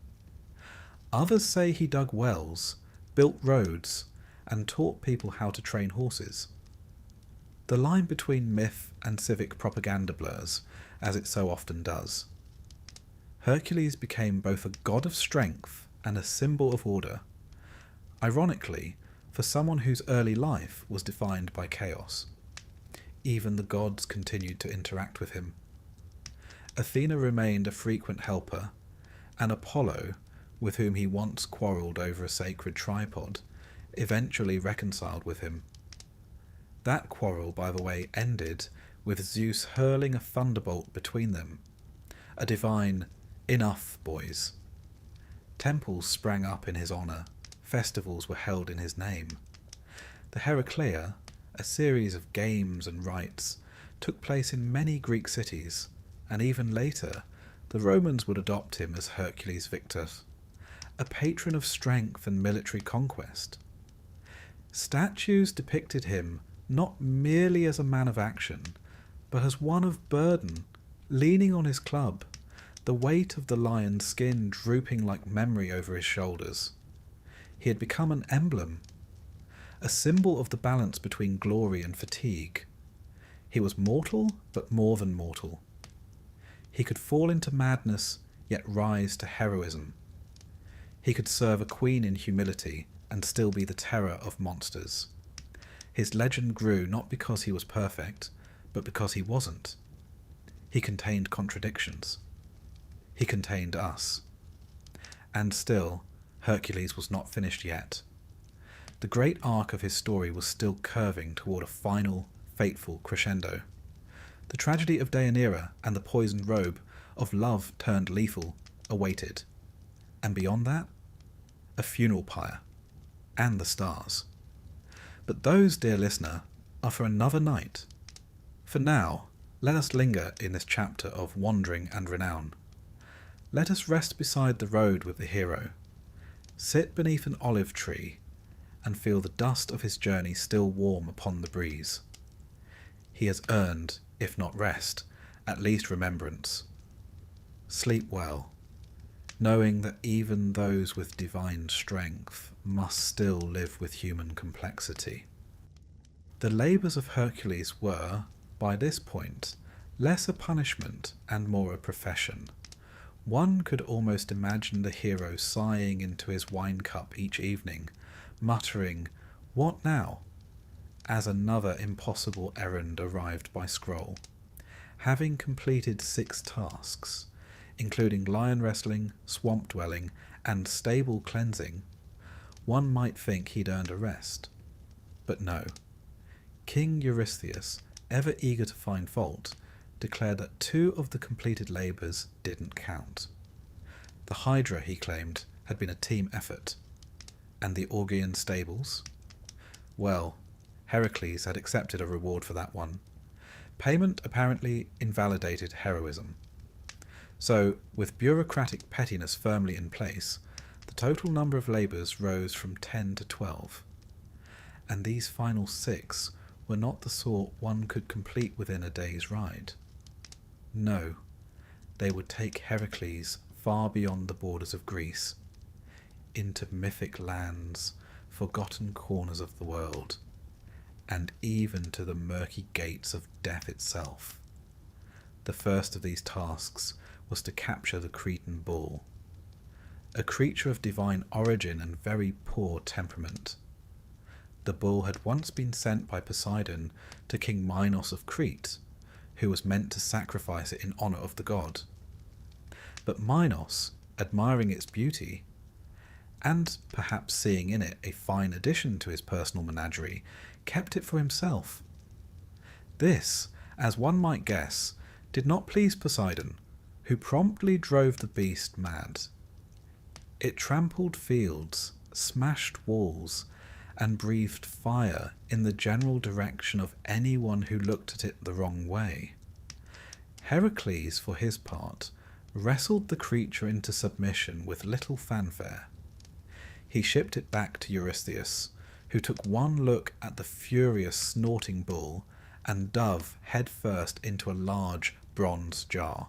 Others say he dug wells, built roads, and taught people how to train horses. The line between myth and civic propaganda blurs, as it so often does. Hercules became both a god of strength and a symbol of order, ironically, for someone whose early life was defined by chaos. Even the gods continued to interact with him. Athena remained a frequent helper, and Apollo, with whom he once quarrelled over a sacred tripod, eventually reconciled with him. That quarrel, by the way, ended with Zeus hurling a thunderbolt between them, a divine "enough, boys." Temples sprang up in his honour, festivals were held in his name. The Heraclea, a series of games and rites, took place in many Greek cities, and even later the Romans would adopt him as Hercules Victus, a patron of strength and military conquest. Statues depicted him not merely as a man of action, but as one of burden, leaning on his club, the weight of the lion's skin drooping like memory over his shoulders. He had become an emblem, a symbol of the balance between glory and fatigue. He was mortal, but more than mortal. He could fall into madness, yet rise to heroism. He could serve a queen in humility and still be the terror of monsters. His legend grew not because he was perfect, but because he wasn't. He contained contradictions. He contained us. And still, Hercules was not finished yet. The great arc of his story was still curving toward a final, fateful crescendo. The tragedy of Deianira and the poisoned robe, of love turned lethal, awaited. And beyond that, a funeral pyre, and the stars. But those, dear listener, are for another night. For now, let us linger in this chapter of wandering and renown. Let us rest beside the road with the hero, sit beneath an olive tree, and feel the dust of his journey still warm upon the breeze. He has earned, if not rest, at least remembrance. Sleep well, knowing that even those with divine strength must still live with human complexity. The labours of Hercules were, by this point, less a punishment and more a profession. One could almost imagine the hero sighing into his wine cup each evening, muttering, "What now?" as another impossible errand arrived by scroll. Having completed 6 tasks, including lion wrestling, swamp dwelling, and stable cleansing, one might think he'd earned a rest. But no. King Eurystheus, ever eager to find fault, declared that 2 of the completed labours didn't count. The Hydra, he claimed, had been a team effort. And the Augean stables? Well, Heracles had accepted a reward for that one. Payment apparently invalidated heroism. So, with bureaucratic pettiness firmly in place, the total number of labours rose from 10 to 12. And these final 6 were not the sort one could complete within a day's ride. No, they would take Heracles far beyond the borders of Greece, into mythic lands, forgotten corners of the world, and even to the murky gates of death itself. The first of these tasks was to capture the Cretan bull. a creature of divine origin and very poor temperament. The bull had once been sent by Poseidon to King Minos of Crete, who was meant to sacrifice it in honour of the god. But Minos, admiring its beauty, and perhaps seeing in it a fine addition to his personal menagerie, kept it for himself. This, as one might guess, did not please Poseidon, who promptly drove the beast mad. It trampled fields, smashed walls, and breathed fire in the general direction of anyone who looked at it the wrong way. Hercules, for his part, wrestled the creature into submission with little fanfare. He shipped it back to Eurystheus, who took one look at the furious snorting bull and dove head first into a large bronze jar,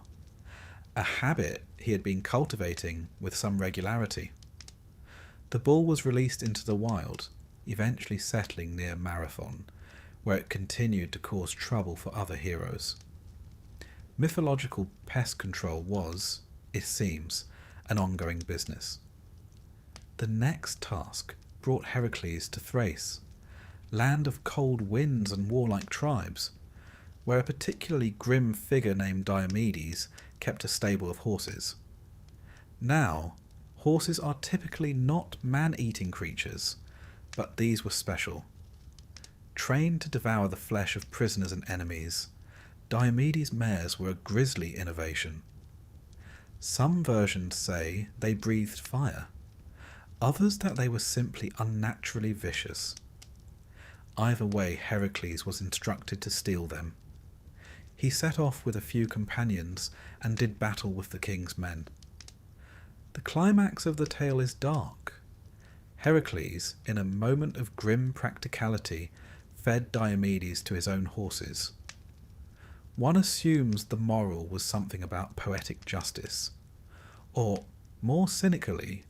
a habit he had been cultivating with some regularity. The bull was released into the wild, eventually settling near Marathon, where it continued to cause trouble for other heroes. Mythological pest control was, it seems, an ongoing business. The next task brought Hercules to Thrace, land of cold winds and warlike tribes, where a particularly grim figure named Diomedes kept a stable of horses. Now, horses are typically not man-eating creatures, but these were special. Trained to devour the flesh of prisoners and enemies, Diomedes' mares were a grisly innovation. Some versions say they breathed fire, others that they were simply unnaturally vicious. Either way, Hercules was instructed to steal them. He set off with a few companions and did battle with the king's men. The climax of the tale is dark. Hercules, in a moment of grim practicality, fed Diomedes to his own horses. One assumes the moral was something about poetic justice, or, more cynically,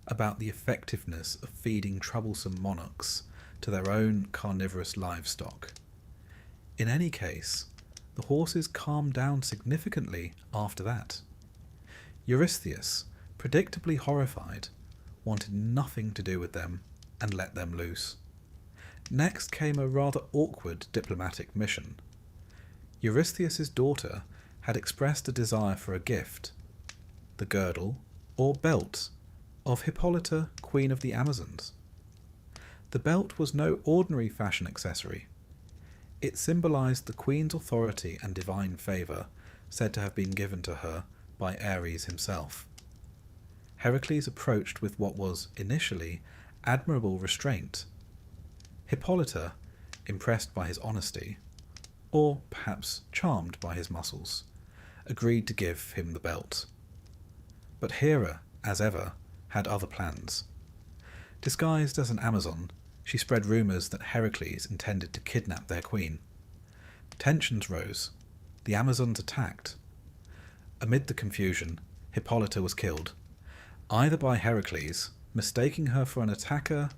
about the effectiveness of feeding troublesome monarchs to their own carnivorous livestock. In any case, the horses calmed down significantly after that. Eurystheus, predictably horrified, wanted nothing to do with them and let them loose. Next came a rather awkward diplomatic mission. Eurystheus' daughter had expressed a desire for a gift, the girdle, or belt, of Hippolyta, Queen of the Amazons. The belt was no ordinary fashion accessory. It symbolized the queen's authority and divine favor, said to have been given to her by Ares himself. Hercules approached with what was, initially, admirable restraint. Hippolyta, impressed by his honesty, or perhaps charmed by his muscles, agreed to give him the belt. But Hera, as ever, had other plans. Disguised as an Amazon, she spread rumours that Hercules intended to kidnap their queen. Tensions rose. The Amazons attacked. Amid the confusion, Hippolyta was killed, either by Hercules, mistaking her for an attacker,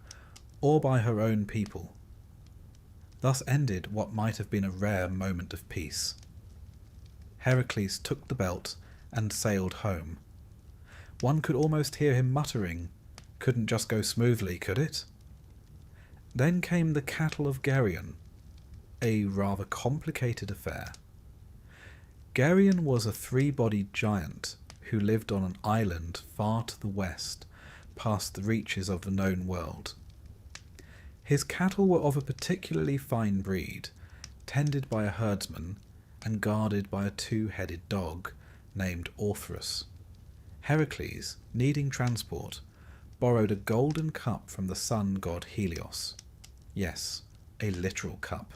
or by her own people. Thus ended what might have been a rare moment of peace. Hercules took the belt and sailed home. One could almost hear him muttering, "Couldn't just go smoothly, could it?" Then came the cattle of Geryon, a rather complicated affair. Geryon was a three-bodied giant who lived on an island far to the west, past the reaches of the known world. His cattle were of a particularly fine breed, tended by a herdsman and guarded by a two-headed dog named Orpheus. Hercules, needing transport, borrowed a golden cup from the sun god Helios. Yes, a literal cup,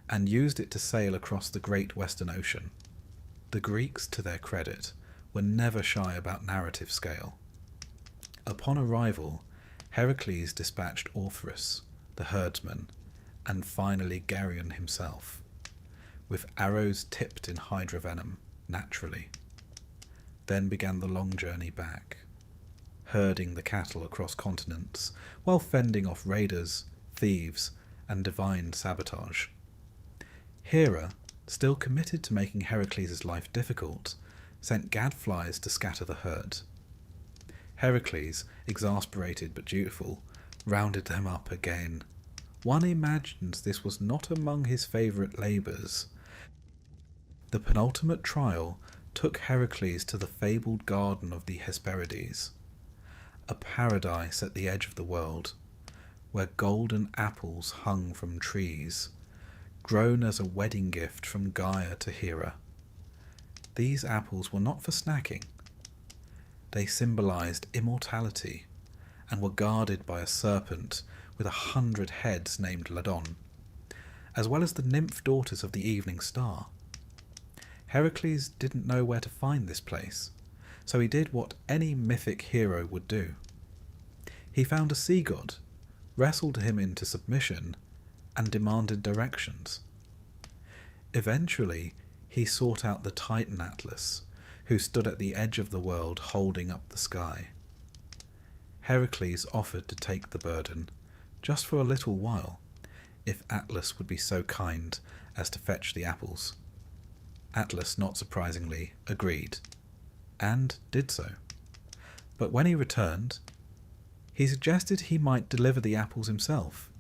and used it to sail across the great Western Ocean. The Greeks, to their credit, were never shy about narrative scale. Upon arrival, Hercules dispatched Orpheus, the herdsman, and finally Geryon himself, with arrows tipped in hydra venom, naturally. Then began the long journey back, herding the cattle across continents, while fending off raiders, thieves, and divine sabotage. Hera, still committed to making Heracles' life difficult, sent gadflies to scatter the herd. Heracles, exasperated but dutiful, rounded them up again. One imagines this was not among his favourite labours. The penultimate trial took Heracles to the fabled garden of the Hesperides, a paradise at the edge of the world, where golden apples hung from trees, grown as a wedding gift from Gaia to Hera. These apples were not for snacking. They symbolized immortality and were guarded by a serpent with 100 heads named Ladon, as well as the nymph daughters of the evening star. Heracles didn't know where to find this place, so he did what any mythic hero would do. He found a sea god, wrestled him into submission, and demanded directions. Eventually, he sought out the Titan Atlas, who stood at the edge of the world holding up the sky. Heracles offered to take the burden, just for a little while, if Atlas would be so kind as to fetch the apples. Atlas, not surprisingly, agreed, and did so. But when he returned, he suggested he might deliver the apples himself,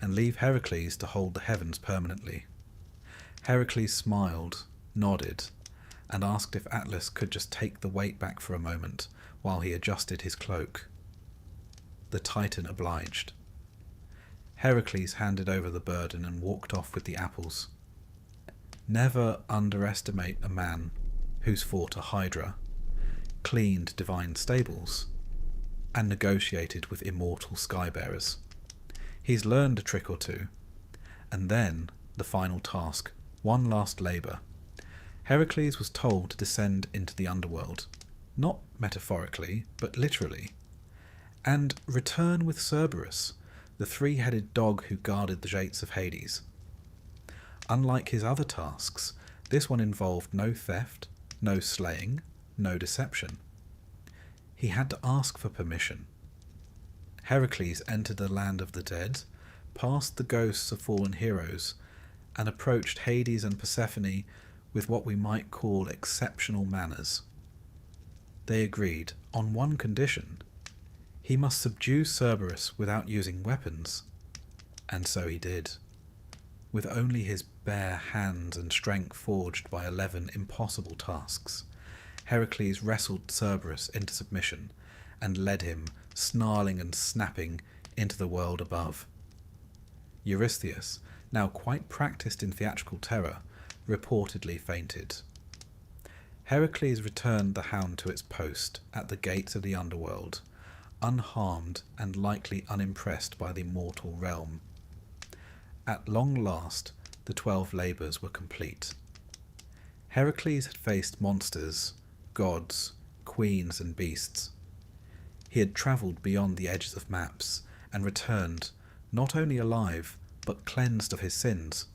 and leave Heracles to hold the heavens permanently. Heracles smiled, nodded, and asked if Atlas could just take the weight back for a moment while he adjusted his cloak. The Titan obliged. Heracles handed over the burden and walked off with the apples. Never underestimate a man who's fought a hydra, cleaned divine stables, and negotiated with immortal skybearers. He's learned a trick or two, and then the final task, one last labour. Heracles was told to descend into the underworld, not metaphorically, but literally, and return with Cerberus, the three-headed dog who guarded the gates of Hades. Unlike his other tasks, this one involved no theft, no slaying, no deception. He had to ask for permission. Heracles entered the land of the dead, passed the ghosts of fallen heroes, and approached Hades and Persephone with what we might call exceptional manners. They agreed on one condition: he must subdue Cerberus without using weapons, and so he did. With only his bare hands and strength forged by 11 impossible tasks, Heracles wrestled Cerberus into submission and led him, snarling and snapping, into the world above. Eurystheus, now quite practiced in theatrical terror, reportedly fainted. Heracles returned the hound to its post at the gates of the underworld, unharmed and likely unimpressed by the mortal realm. At long last, the 12 labours were complete. Heracles had faced monsters, gods, queens and beasts. He had travelled beyond the edges of maps and returned, not only alive, but cleansed of his sins.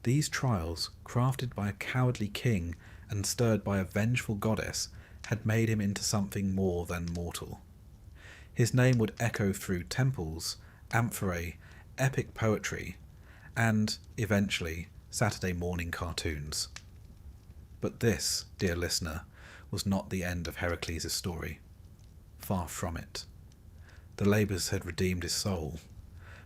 These trials, crafted by a cowardly king and stirred by a vengeful goddess, had made him into something more than mortal. His name would echo through temples, amphorae, epic poetry, and, eventually, Saturday morning cartoons. But this, dear listener, was not the end of Heracles' story. Far from it. The labours had redeemed his soul,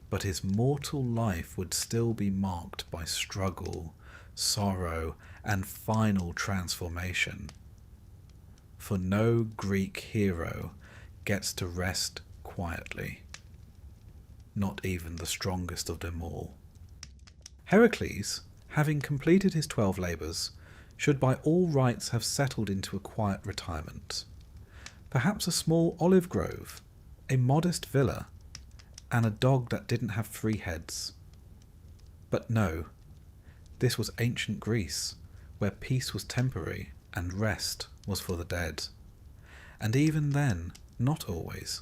but his mortal life would still be marked by struggle, sorrow, and final transformation. For no Greek hero gets to rest quietly. Not even the strongest of them all. Heracles, having completed his 12 labours, should by all rights have settled into a quiet retirement. Perhaps a small olive grove, a modest villa, and a dog that didn't have 3 heads. But no, this was ancient Greece, where peace was temporary and rest was for the dead. And even then, not always.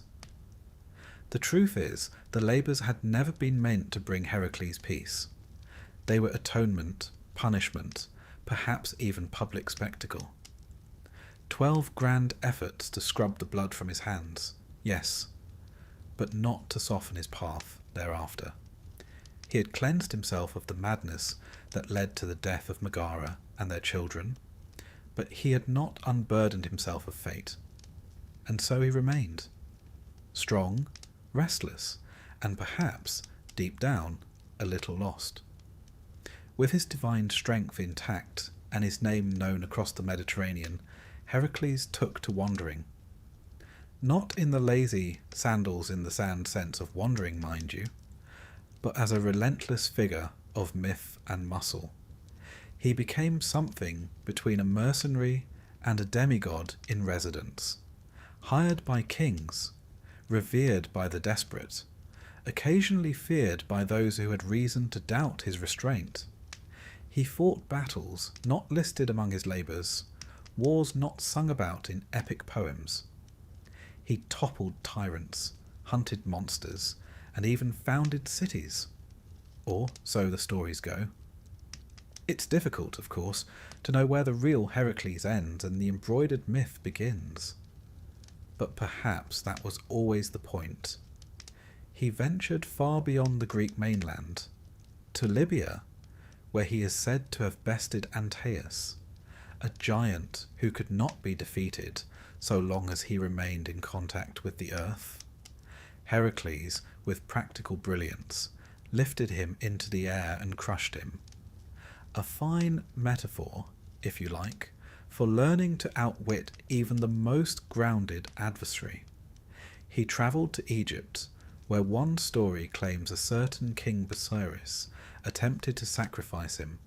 The truth is, the labours had never been meant to bring Heracles peace. They were atonement, punishment, perhaps even public spectacle. 12 grand efforts to scrub the blood from his hands, yes, but not to soften his path thereafter. He had cleansed himself of the madness that led to the death of Megara and their children, but he had not unburdened himself of fate. and so he remained. Strong, restless, and perhaps, deep down, a little lost. With his divine strength intact and his name known across the Mediterranean, Heracles took to wandering. Not in the lazy sandals in the sand sense of wandering, mind you, but as a relentless figure of myth and muscle. He became something between a mercenary and a demigod in residence, hired by kings, revered by the desperate, occasionally feared by those who had reason to doubt his restraint. He fought battles not listed among his labours, wars not sung about in epic poems. He toppled tyrants, hunted monsters, and even founded cities. Or so the stories go. It's difficult, of course, to know where the real Heracles ends and the embroidered myth begins. But perhaps that was always the point. He ventured far beyond the Greek mainland, to Libya, where he is said to have bested Antaeus, a giant who could not be defeated so long as he remained in contact with the earth. Heracles, with practical brilliance, lifted him into the air and crushed him. A fine metaphor, if you like, for learning to outwit even the most grounded adversary. He travelled to Egypt, where one story claims a certain King Busiris attempted to sacrifice him,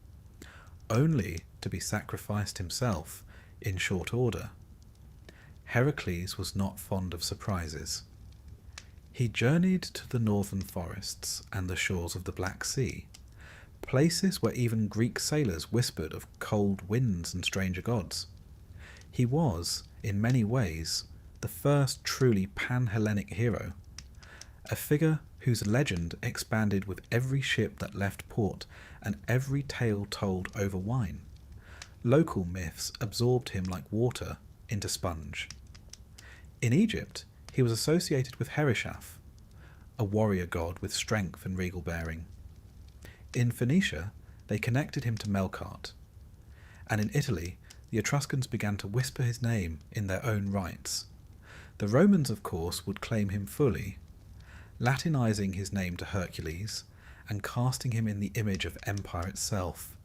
only to be sacrificed himself in short order. Heracles was not fond of surprises. He journeyed to the northern forests and the shores of the Black Sea, places where even Greek sailors whispered of cold winds and stranger gods. He was, in many ways, the first truly pan-Hellenic hero, a figure whose legend expanded with every ship that left port and every tale told over wine. Local myths absorbed him like water into sponge. In Egypt, he was associated with Hereshaph, a warrior god with strength and regal bearing. In Phoenicia, they connected him to Melkart, and in Italy, the Etruscans began to whisper his name in their own rights. The Romans, of course, would claim him fully, Latinizing his name to Hercules and casting him in the image of empire itself.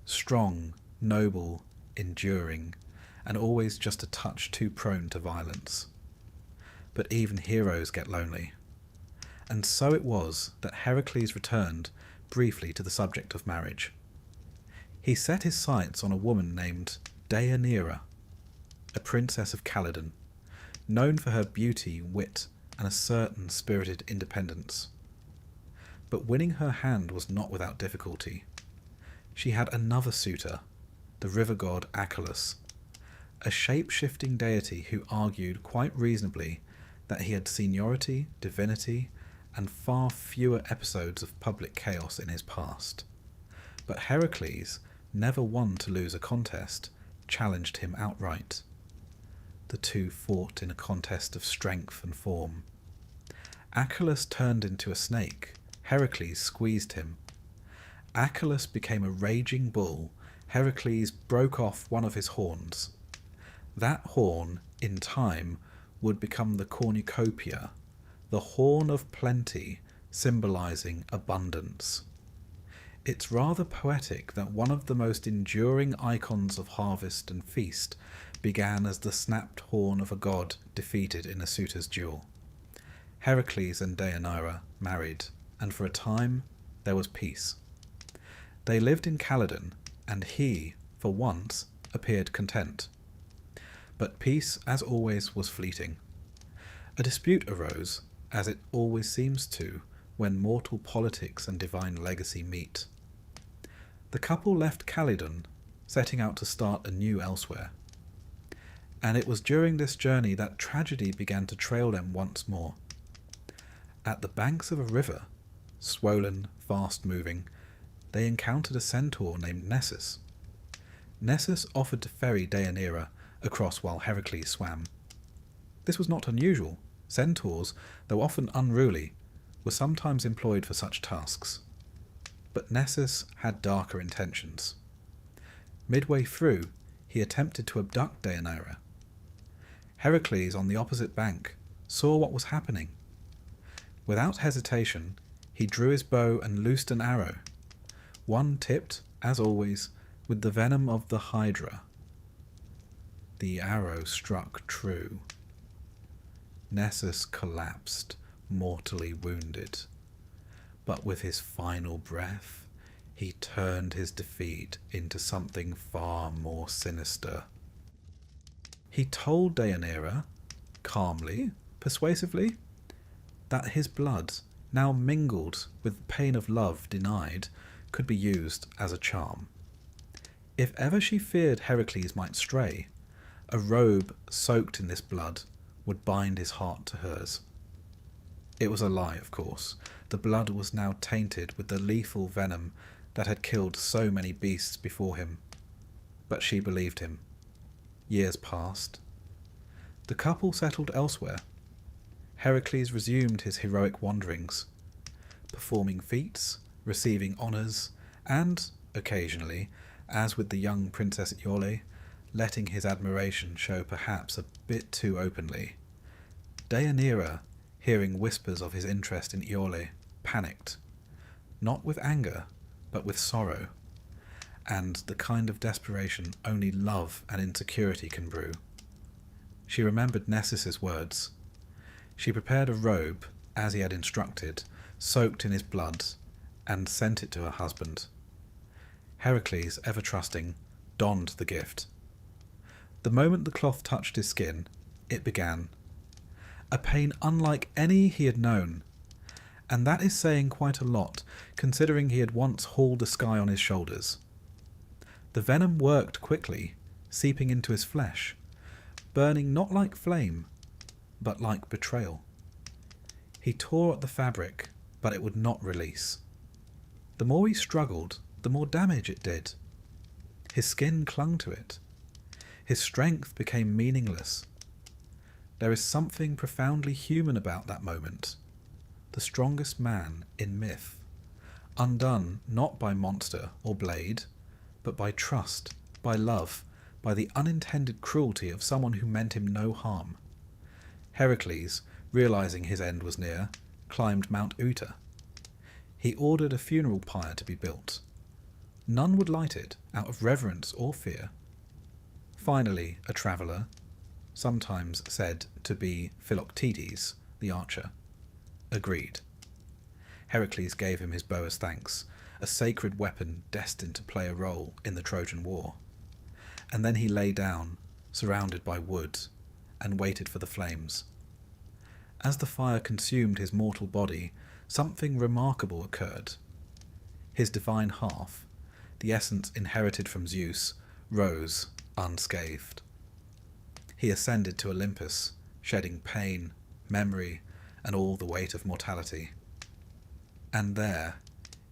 Strong, noble, enduring, and always just a touch too prone to violence. But even heroes get lonely. And so it was that Heracles returned briefly to the subject of marriage. He set his sights on a woman named Deianira, a princess of Calydon, known for her beauty, wit, and a certain spirited independence. But winning her hand was not without difficulty. She had another suitor, the river god Hercules, a shape-shifting deity who argued quite reasonably that he had seniority, divinity, and far fewer episodes of public chaos in his past. But Heracles, never one to lose a contest, challenged him outright. The two fought in a contest of strength and form. Hercules turned into a snake. Heracles squeezed him. Hercules became a raging bull. Heracles broke off one of his horns. That horn, in time, would become the cornucopia, the horn of plenty, symbolizing abundance. It's rather poetic that one of the most enduring icons of harvest and feast began as the snapped horn of a god defeated in a suitor's duel. Heracles and Deianira married, and for a time there was peace. They lived in Calydon, and he, for once, appeared content. But peace, as always, was fleeting. A dispute arose, as it always seems to, when mortal politics and divine legacy meet. The couple left Calydon, setting out to start anew elsewhere. And it was during this journey that tragedy began to trail them once more. At the banks of a river, swollen, fast-moving, they encountered a centaur named Nessus. Nessus offered to ferry Deianira across while Heracles swam. This was not unusual. Centaurs, though often unruly, were sometimes employed for such tasks. But Nessus had darker intentions. Midway through, he attempted to abduct Deianira. Heracles, on the opposite bank, saw what was happening. Without hesitation, he drew his bow and loosed an arrow, one tipped, as always, with the venom of the Hydra. The arrow struck true. Nessus collapsed, mortally wounded. But with his final breath, he turned his defeat into something far more sinister. He told Deianira, calmly, persuasively, that his blood, now mingled with the pain of love denied, could be used as a charm. If ever she feared Heracles might stray, a robe soaked in this blood would bind his heart to hers. It was a lie, of course. The blood was now tainted with the lethal venom that had killed so many beasts before him. But she believed him. Years passed. The couple settled elsewhere. Heracles resumed his heroic wanderings, performing feats, receiving honours, and, occasionally, as with the young Princess Iole, letting his admiration show perhaps a bit too openly. Deianira, hearing whispers of his interest in Iole, panicked, not with anger, but with sorrow, and the kind of desperation only love and insecurity can brew. She remembered Nessus's words. She prepared a robe, as he had instructed, soaked in his blood, and sent it to her husband. Heracles, ever trusting, donned the gift. The moment the cloth touched his skin, it began. A pain unlike any he had known, and that is saying quite a lot, considering he had once hauled the sky on his shoulders. The venom worked quickly, seeping into his flesh, burning not like flame, but like betrayal. He tore at the fabric, but it would not release. The more he struggled, the more damage it did. His skin clung to it. His strength became meaningless. There is something profoundly human about that moment. The strongest man in myth, undone not by monster or blade, but by trust, by love, by the unintended cruelty of someone who meant him no harm. Heracles, realizing his end was near, climbed Mount Uta. He ordered a funeral pyre to be built. None would light it out of reverence or fear. Finally, a traveller, sometimes said to be Philoctetes, the archer, agreed. Heracles gave him his bow as thanks, a sacred weapon destined to play a role in the Trojan War. And then he lay down, surrounded by wood, and waited for the flames. As the fire consumed his mortal body, something remarkable occurred. His divine half, the essence inherited from Zeus, rose unscathed. He ascended to Olympus, shedding pain, memory, and all the weight of mortality. And there,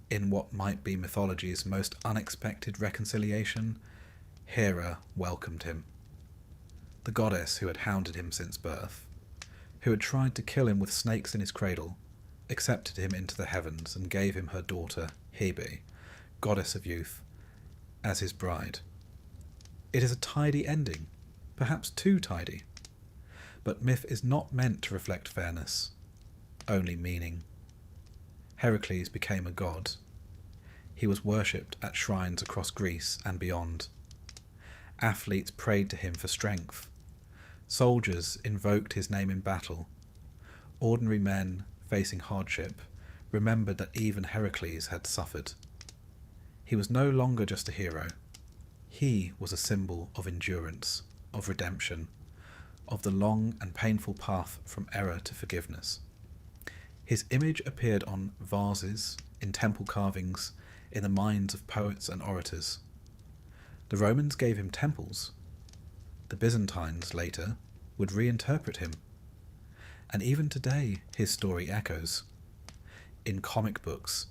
in what might be mythology's most unexpected reconciliation, Hera welcomed him. The goddess who had hounded him since birth, who had tried to kill him with snakes in his cradle, accepted him into the heavens and gave him her daughter, Hebe, goddess of youth, as his bride. It is a tidy ending, perhaps too tidy. But myth is not meant to reflect fairness, only meaning. Heracles became a god. He was worshipped at shrines across Greece and beyond. Athletes prayed to him for strength. Soldiers invoked his name in battle. Ordinary men, facing hardship, remembered that even Heracles had suffered. He was no longer just a hero. He was a symbol of endurance, of redemption, of the long and painful path from error to forgiveness. His image appeared on vases, in temple carvings, in the minds of poets and orators. The Romans gave him temples. The Byzantines, later, would reinterpret him. And even today his story echoes. In comic books,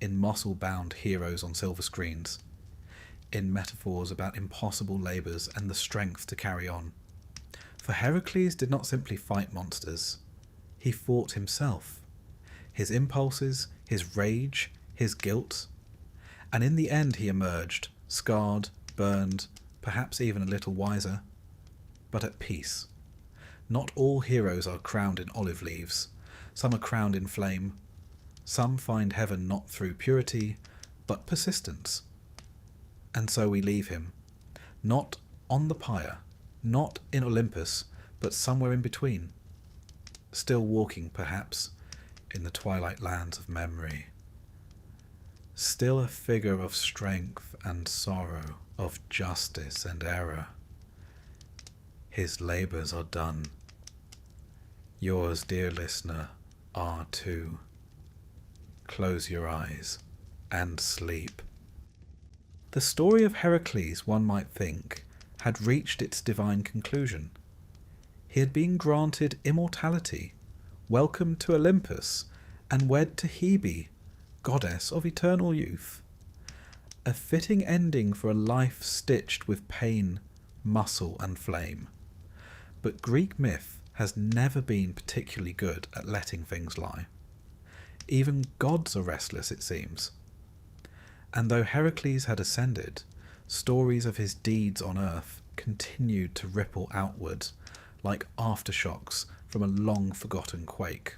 in muscle-bound heroes on silver screens, in metaphors about impossible labours and the strength to carry on. For Heracles did not simply fight monsters. He fought himself. His impulses, his rage, his guilt. And in the end he emerged, scarred, burned, perhaps even a little wiser, but at peace, Not all heroes are crowned in olive leaves. Some are crowned in flame. Some find heaven not through purity, but persistence. And so we leave him, not on the pyre, not in Olympus, but somewhere in between, still walking, perhaps, in the twilight lands of memory. Still a figure of strength and sorrow, of justice and error. His labours are done. Yours, dear listener, are too. Close your eyes and sleep. The story of Hercules, one might think, had reached its divine conclusion. He had been granted immortality, welcomed to Olympus, and wed to Hebe, goddess of eternal youth. A fitting ending for a life stitched with pain, muscle, and flame. But Greek myth has never been particularly good at letting things lie. Even gods are restless, it seems. And though Hercules had ascended, stories of his deeds on earth continued to ripple outwards like aftershocks from a long-forgotten quake.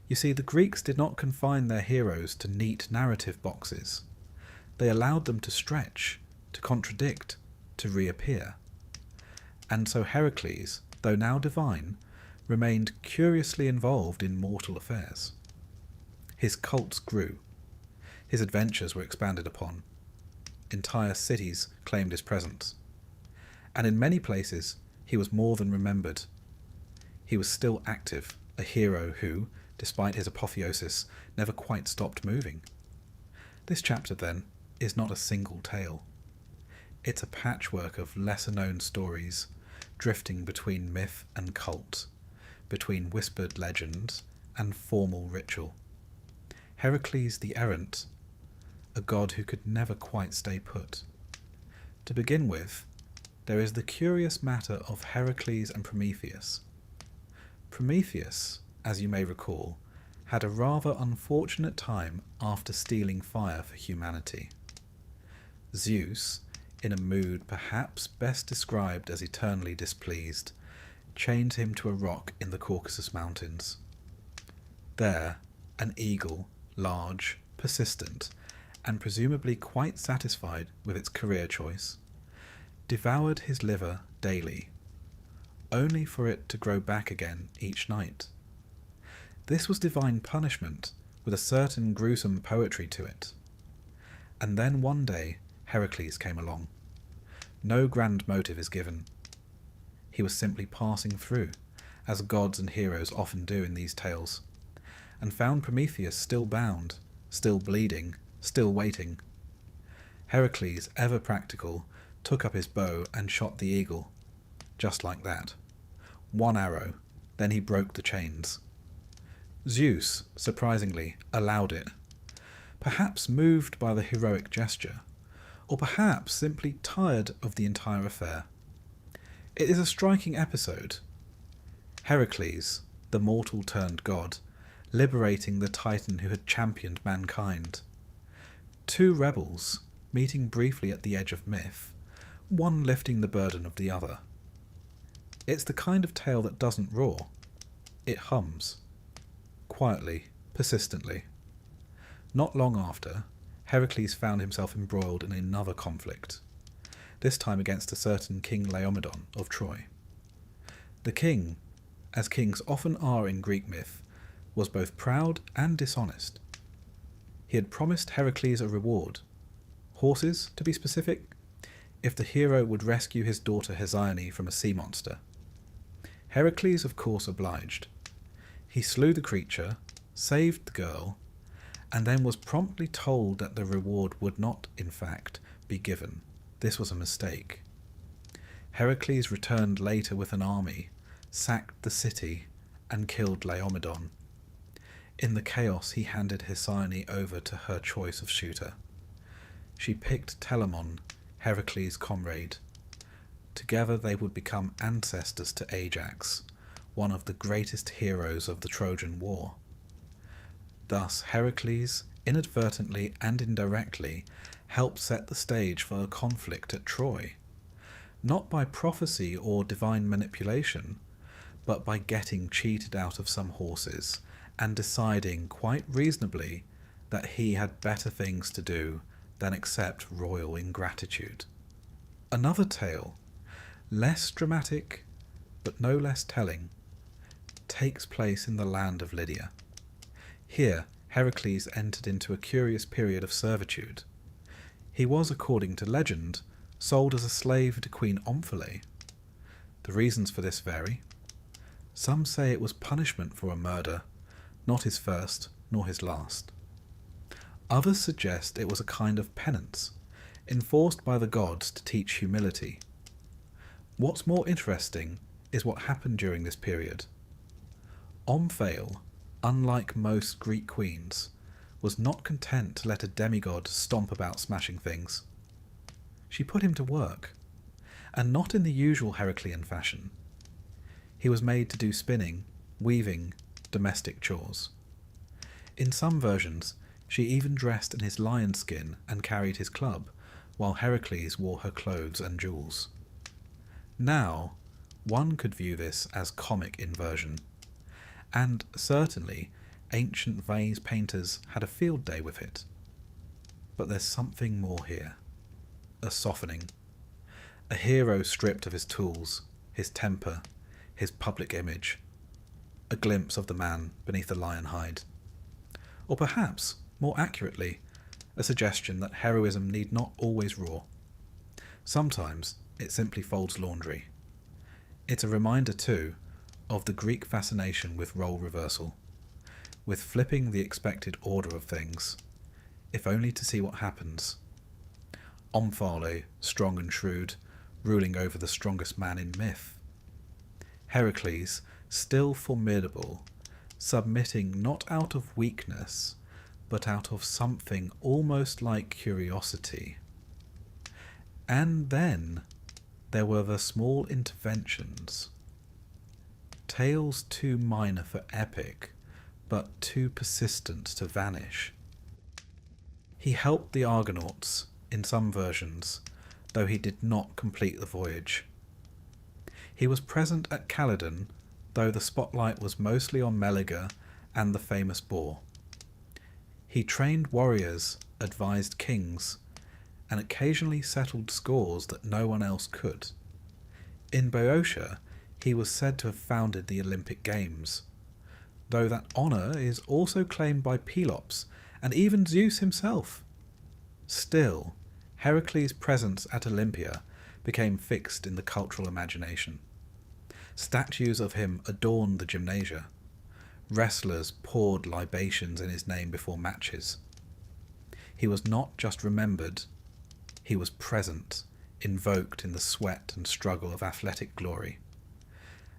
You see, the Greeks did not confine their heroes to neat narrative boxes. They allowed them to stretch, to contradict, to reappear. And so Hercules, though now divine, remained curiously involved in mortal affairs. His cults grew. His adventures were expanded upon. Entire cities claimed his presence. And in many places, he was more than remembered. He was still active, a hero who, despite his apotheosis, never quite stopped moving. This chapter, then, is not a single tale. It's a patchwork of lesser-known stories, drifting between myth and cult, between whispered legends and formal ritual. Hercules the Errant, a god who could never quite stay put. To begin with, there is the curious matter of Hercules and Prometheus. Prometheus, as you may recall, had a rather unfortunate time after stealing fire for humanity. Zeus, in a mood perhaps best described as eternally displeased, chained him to a rock in the Caucasus Mountains. There, an eagle, large, persistent, and presumably quite satisfied with its career choice, devoured his liver daily, only for it to grow back again each night. This was divine punishment, with a certain gruesome poetry to it. And then one day Hercules came along. No grand motive is given. He was simply passing through, as gods and heroes often do in these tales, and found Prometheus still bound, still bleeding, still waiting. Hercules, ever practical, took up his bow and shot the eagle. Just like that. One arrow, then he broke the chains. Zeus, surprisingly, allowed it, perhaps moved by the heroic gesture, or perhaps simply tired of the entire affair. It is a striking episode. Hercules, the mortal turned god, liberating the titan who had championed mankind. Two rebels, meeting briefly at the edge of myth, one lifting the burden of the other. It's the kind of tale that doesn't roar. It hums. Quietly, persistently. Not long after, Hercules found himself embroiled in another conflict, this time against a certain King Laomedon of Troy. The king, as kings often are in Greek myth, was both proud and dishonest. He had promised Hercules a reward, horses, to be specific, if the hero would rescue his daughter Hesione from a sea monster. Hercules, of course, obliged. He slew the creature, saved the girl, and then was promptly told that the reward would not, in fact, be given. This was a mistake. Hercules returned later with an army, sacked the city, and killed Laomedon. In the chaos, he handed Hesione over to her choice of suitor. She picked Telamon, Hercules' comrade. Together they would become ancestors to Ajax, one of the greatest heroes of the Trojan War. Thus Hercules, inadvertently and indirectly, helped set the stage for a conflict at Troy, not by prophecy or divine manipulation, but by getting cheated out of some horses and deciding quite reasonably that he had better things to do than accept royal ingratitude. Another tale, less dramatic but no less telling, takes place in the land of Lydia. Here, Heracles entered into a curious period of servitude. He was, according to legend, sold as a slave to Queen Omphale. The reasons for this vary. Some say it was punishment for a murder, not his first nor his last. Others suggest it was a kind of penance, enforced by the gods to teach humility. What's more interesting is what happened during this period. Omphale, unlike most Greek queens, was not content to let a demigod stomp about smashing things. She put him to work, and not in the usual Heraclean fashion. He was made to do spinning, weaving, domestic chores. In some versions, she even dressed in his lion skin and carried his club, while Heracles wore her clothes and jewels. Now, one could view this as comic inversion, and certainly ancient vase painters had a field day with it. But there's something more here. A softening. A hero stripped of his tools, his temper, his public image. A glimpse of the man beneath the lion hide. Or perhaps, more accurately, a suggestion that heroism need not always roar. Sometimes it simply folds laundry. It's a reminder, too, of the Greek fascination with role reversal, with flipping the expected order of things, if only to see what happens. Omphale, strong and shrewd, ruling over the strongest man in myth. Heracles, still formidable, submitting not out of weakness, but out of something almost like curiosity. And then there were the small interventions. Tales too minor for epic, but too persistent to vanish. He helped the Argonauts, in some versions, though he did not complete the voyage. He was present at Calydon, though the spotlight was mostly on Meleager and the famous boar. He trained warriors, advised kings, and occasionally settled scores that no one else could. In Boeotia, he was said to have founded the Olympic Games, though that honour is also claimed by Pelops and even Zeus himself. Still, Heracles' presence at Olympia became fixed in the cultural imagination. Statues of him adorned the gymnasia. Wrestlers poured libations in his name before matches. He was not just remembered, he was present, invoked in the sweat and struggle of athletic glory.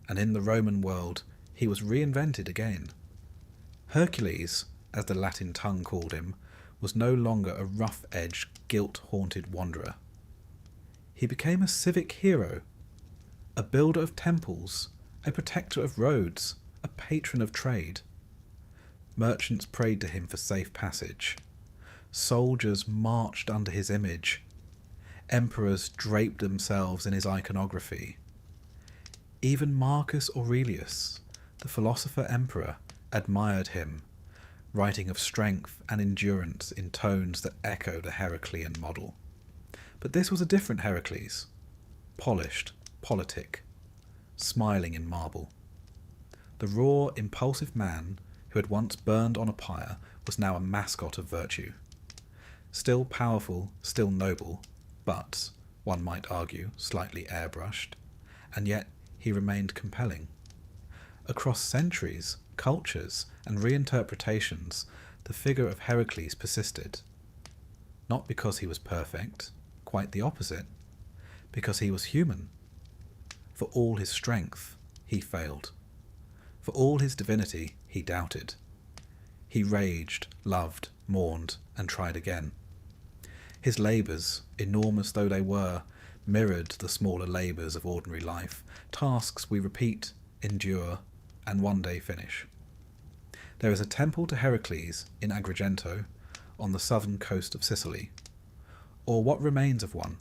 And in the Roman world, he was reinvented again. Hercules, as the Latin tongue called him, was no longer a rough-edged, guilt-haunted wanderer. He became a civic hero, a builder of temples, a protector of roads, a patron of trade. Merchants prayed to him for safe passage. Soldiers marched under his image. Emperors draped themselves in his iconography. Even Marcus Aurelius, the philosopher-emperor, admired him, writing of strength and endurance in tones that echo the Heraclean model. But this was a different Heracles, polished, politic, smiling in marble. The raw, impulsive man who had once burned on a pyre was now a mascot of virtue. Still powerful, still noble, but, one might argue, slightly airbrushed, and yet he remained compelling. Across centuries, cultures, and reinterpretations, the figure of Heracles persisted. Not because he was perfect, quite the opposite, because he was human. For all his strength, he failed. For all his divinity, he doubted. He raged, loved, mourned, and tried again. His labours, enormous though they were, mirrored the smaller labours of ordinary life, tasks we repeat, endure, and one day finish. There is a temple to Heracles in Agrigento, on the southern coast of Sicily, or what remains of one.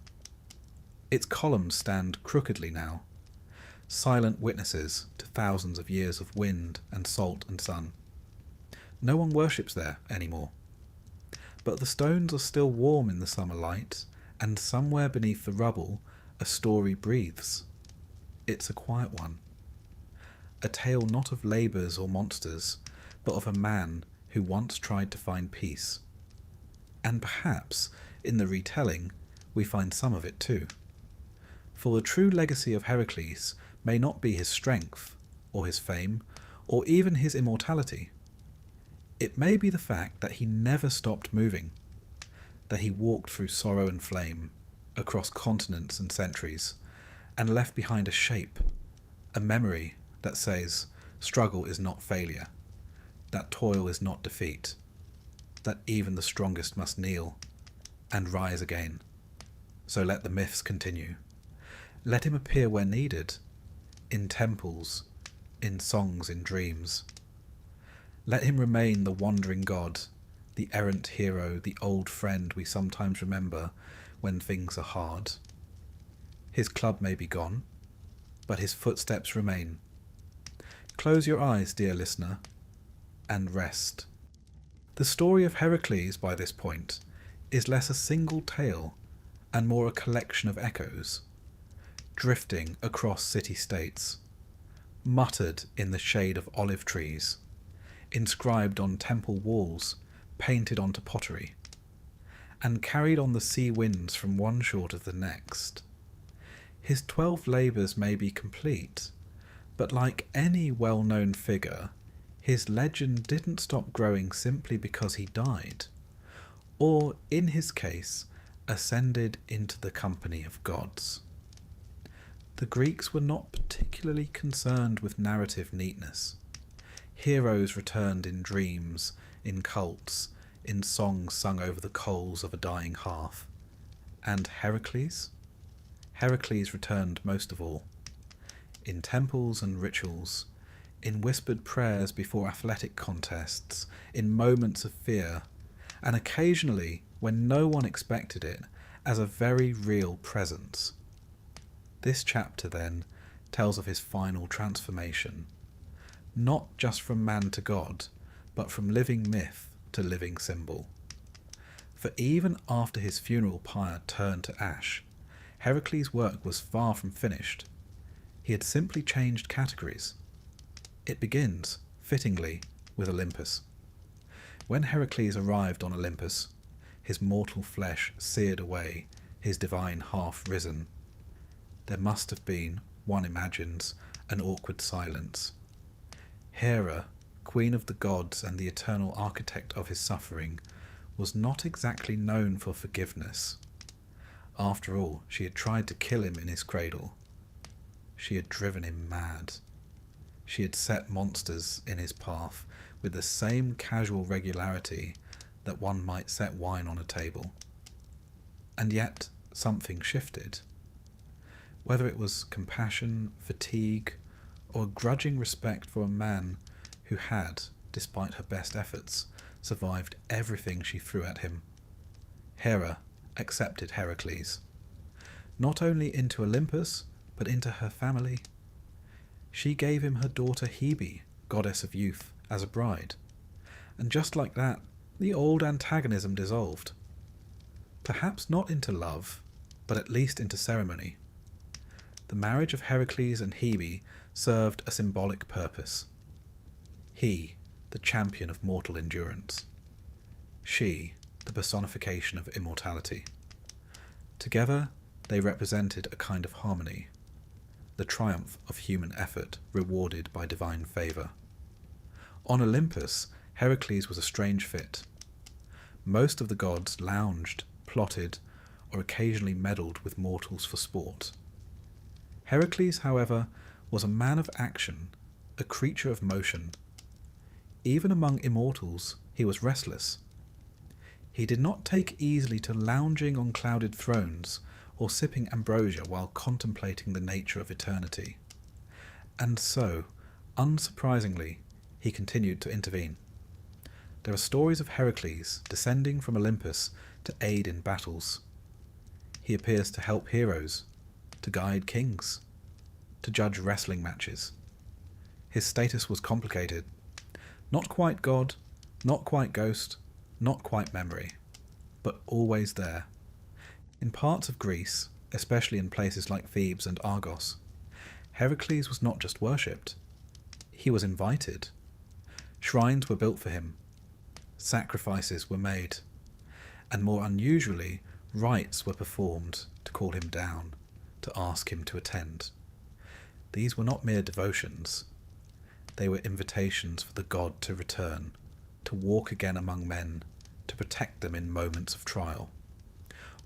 Its columns stand crookedly now. silent witnesses to thousands of years of wind and salt and sun. No one worships there anymore. But the stones are still warm in the summer light, and somewhere beneath the rubble a story breathes. It's a quiet one. A tale not of labours or monsters, but of a man who once tried to find peace. And perhaps, in the retelling, we find some of it too. For the true legacy of Hercules may not be his strength, or his fame, or even his immortality. It may be the fact that he never stopped moving, that he walked through sorrow and flame, across continents and centuries, and left behind a shape, a memory that says struggle is not failure, that toil is not defeat, that even the strongest must kneel and rise again. So let the myths continue. Let him appear where needed, in temples, in songs, in dreams. Let him remain the wandering god, the errant hero, the old friend we sometimes remember when things are hard. His club may be gone, but his footsteps remain. Close your eyes, dear listener, and rest. The story of Hercules, by this point, is less a single tale and more a collection of echoes, drifting across city-states, muttered in the shade of olive trees, inscribed on temple walls, painted onto pottery, and carried on the sea winds from one shore to the next. His 12 labours may be complete, but like any well-known figure, his legend didn't stop growing simply because he died, or, in his case, ascended into the company of gods. The Greeks were not particularly concerned with narrative neatness. Heroes returned in dreams, in cults, in songs sung over the coals of a dying hearth. And Hercules? Hercules returned most of all. In temples and rituals, in whispered prayers before athletic contests, in moments of fear, and occasionally, when no one expected it, as a very real presence. This chapter, then, tells of his final transformation, not just from man to god, but from living myth to living symbol. For even after his funeral pyre turned to ash, Hercules' work was far from finished. He had simply changed categories. It begins, fittingly, with Olympus. When Hercules arrived on Olympus, his mortal flesh seared away, his divine half risen, there must have been, one imagines, an awkward silence. Hera, queen of the gods and the eternal architect of his suffering, was not exactly known for forgiveness. After all, she had tried to kill him in his cradle. She had driven him mad. She had set monsters in his path with the same casual regularity that one might set wine on a table. And yet something shifted. Whether it was compassion, fatigue, or a grudging respect for a man who had, despite her best efforts, survived everything she threw at him, Hera accepted Hercules, not only into Olympus, but into her family. She gave him her daughter Hebe, goddess of youth, as a bride, and just like that, the old antagonism dissolved. Perhaps not into love, but at least into ceremony. The marriage of Hercules and Hebe served a symbolic purpose. He, the champion of mortal endurance. She, the personification of immortality. Together, they represented a kind of harmony, the triumph of human effort rewarded by divine favour. On Olympus, Hercules was a strange fit. Most of the gods lounged, plotted, or occasionally meddled with mortals for sport. Hercules, however, was a man of action, a creature of motion. Even among immortals, he was restless. He did not take easily to lounging on clouded thrones or sipping ambrosia while contemplating the nature of eternity. And so, unsurprisingly, he continued to intervene. There are stories of Hercules descending from Olympus to aid in battles. He appears to help heroes, to guide kings. to judge wrestling matches. His status was complicated. Not quite God, not quite ghost, not quite memory, but always there. In parts of Greece, especially in places like Thebes and Argos, Heracles was not just worshipped, he was invited. Shrines were built for him, sacrifices were made, and more unusually, rites were performed to call him down, to ask him to attend. These were not mere devotions, they were invitations for the god to return, to walk again among men, to protect them in moments of trial.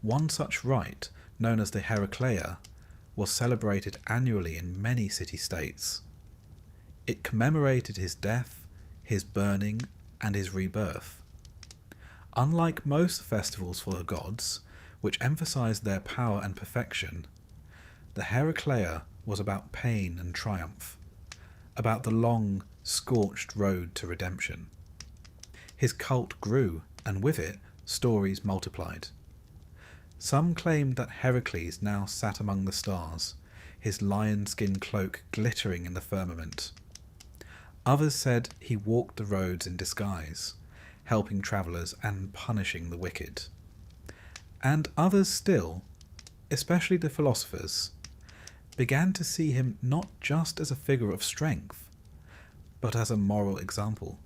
One such rite, known as the Heracleia, was celebrated annually in many city-states. It commemorated his death, his burning, and his rebirth. Unlike most festivals for the gods, which emphasized their power and perfection, the Heracleia was about pain and triumph, about the long, scorched road to redemption. His cult grew, and with it, stories multiplied. Some claimed that Heracles now sat among the stars, his lion-skin cloak glittering in the firmament. Others said he walked the roads in disguise, helping travellers and punishing the wicked. And others still, especially the philosophers, began to see him not just as a figure of strength, but as a moral example.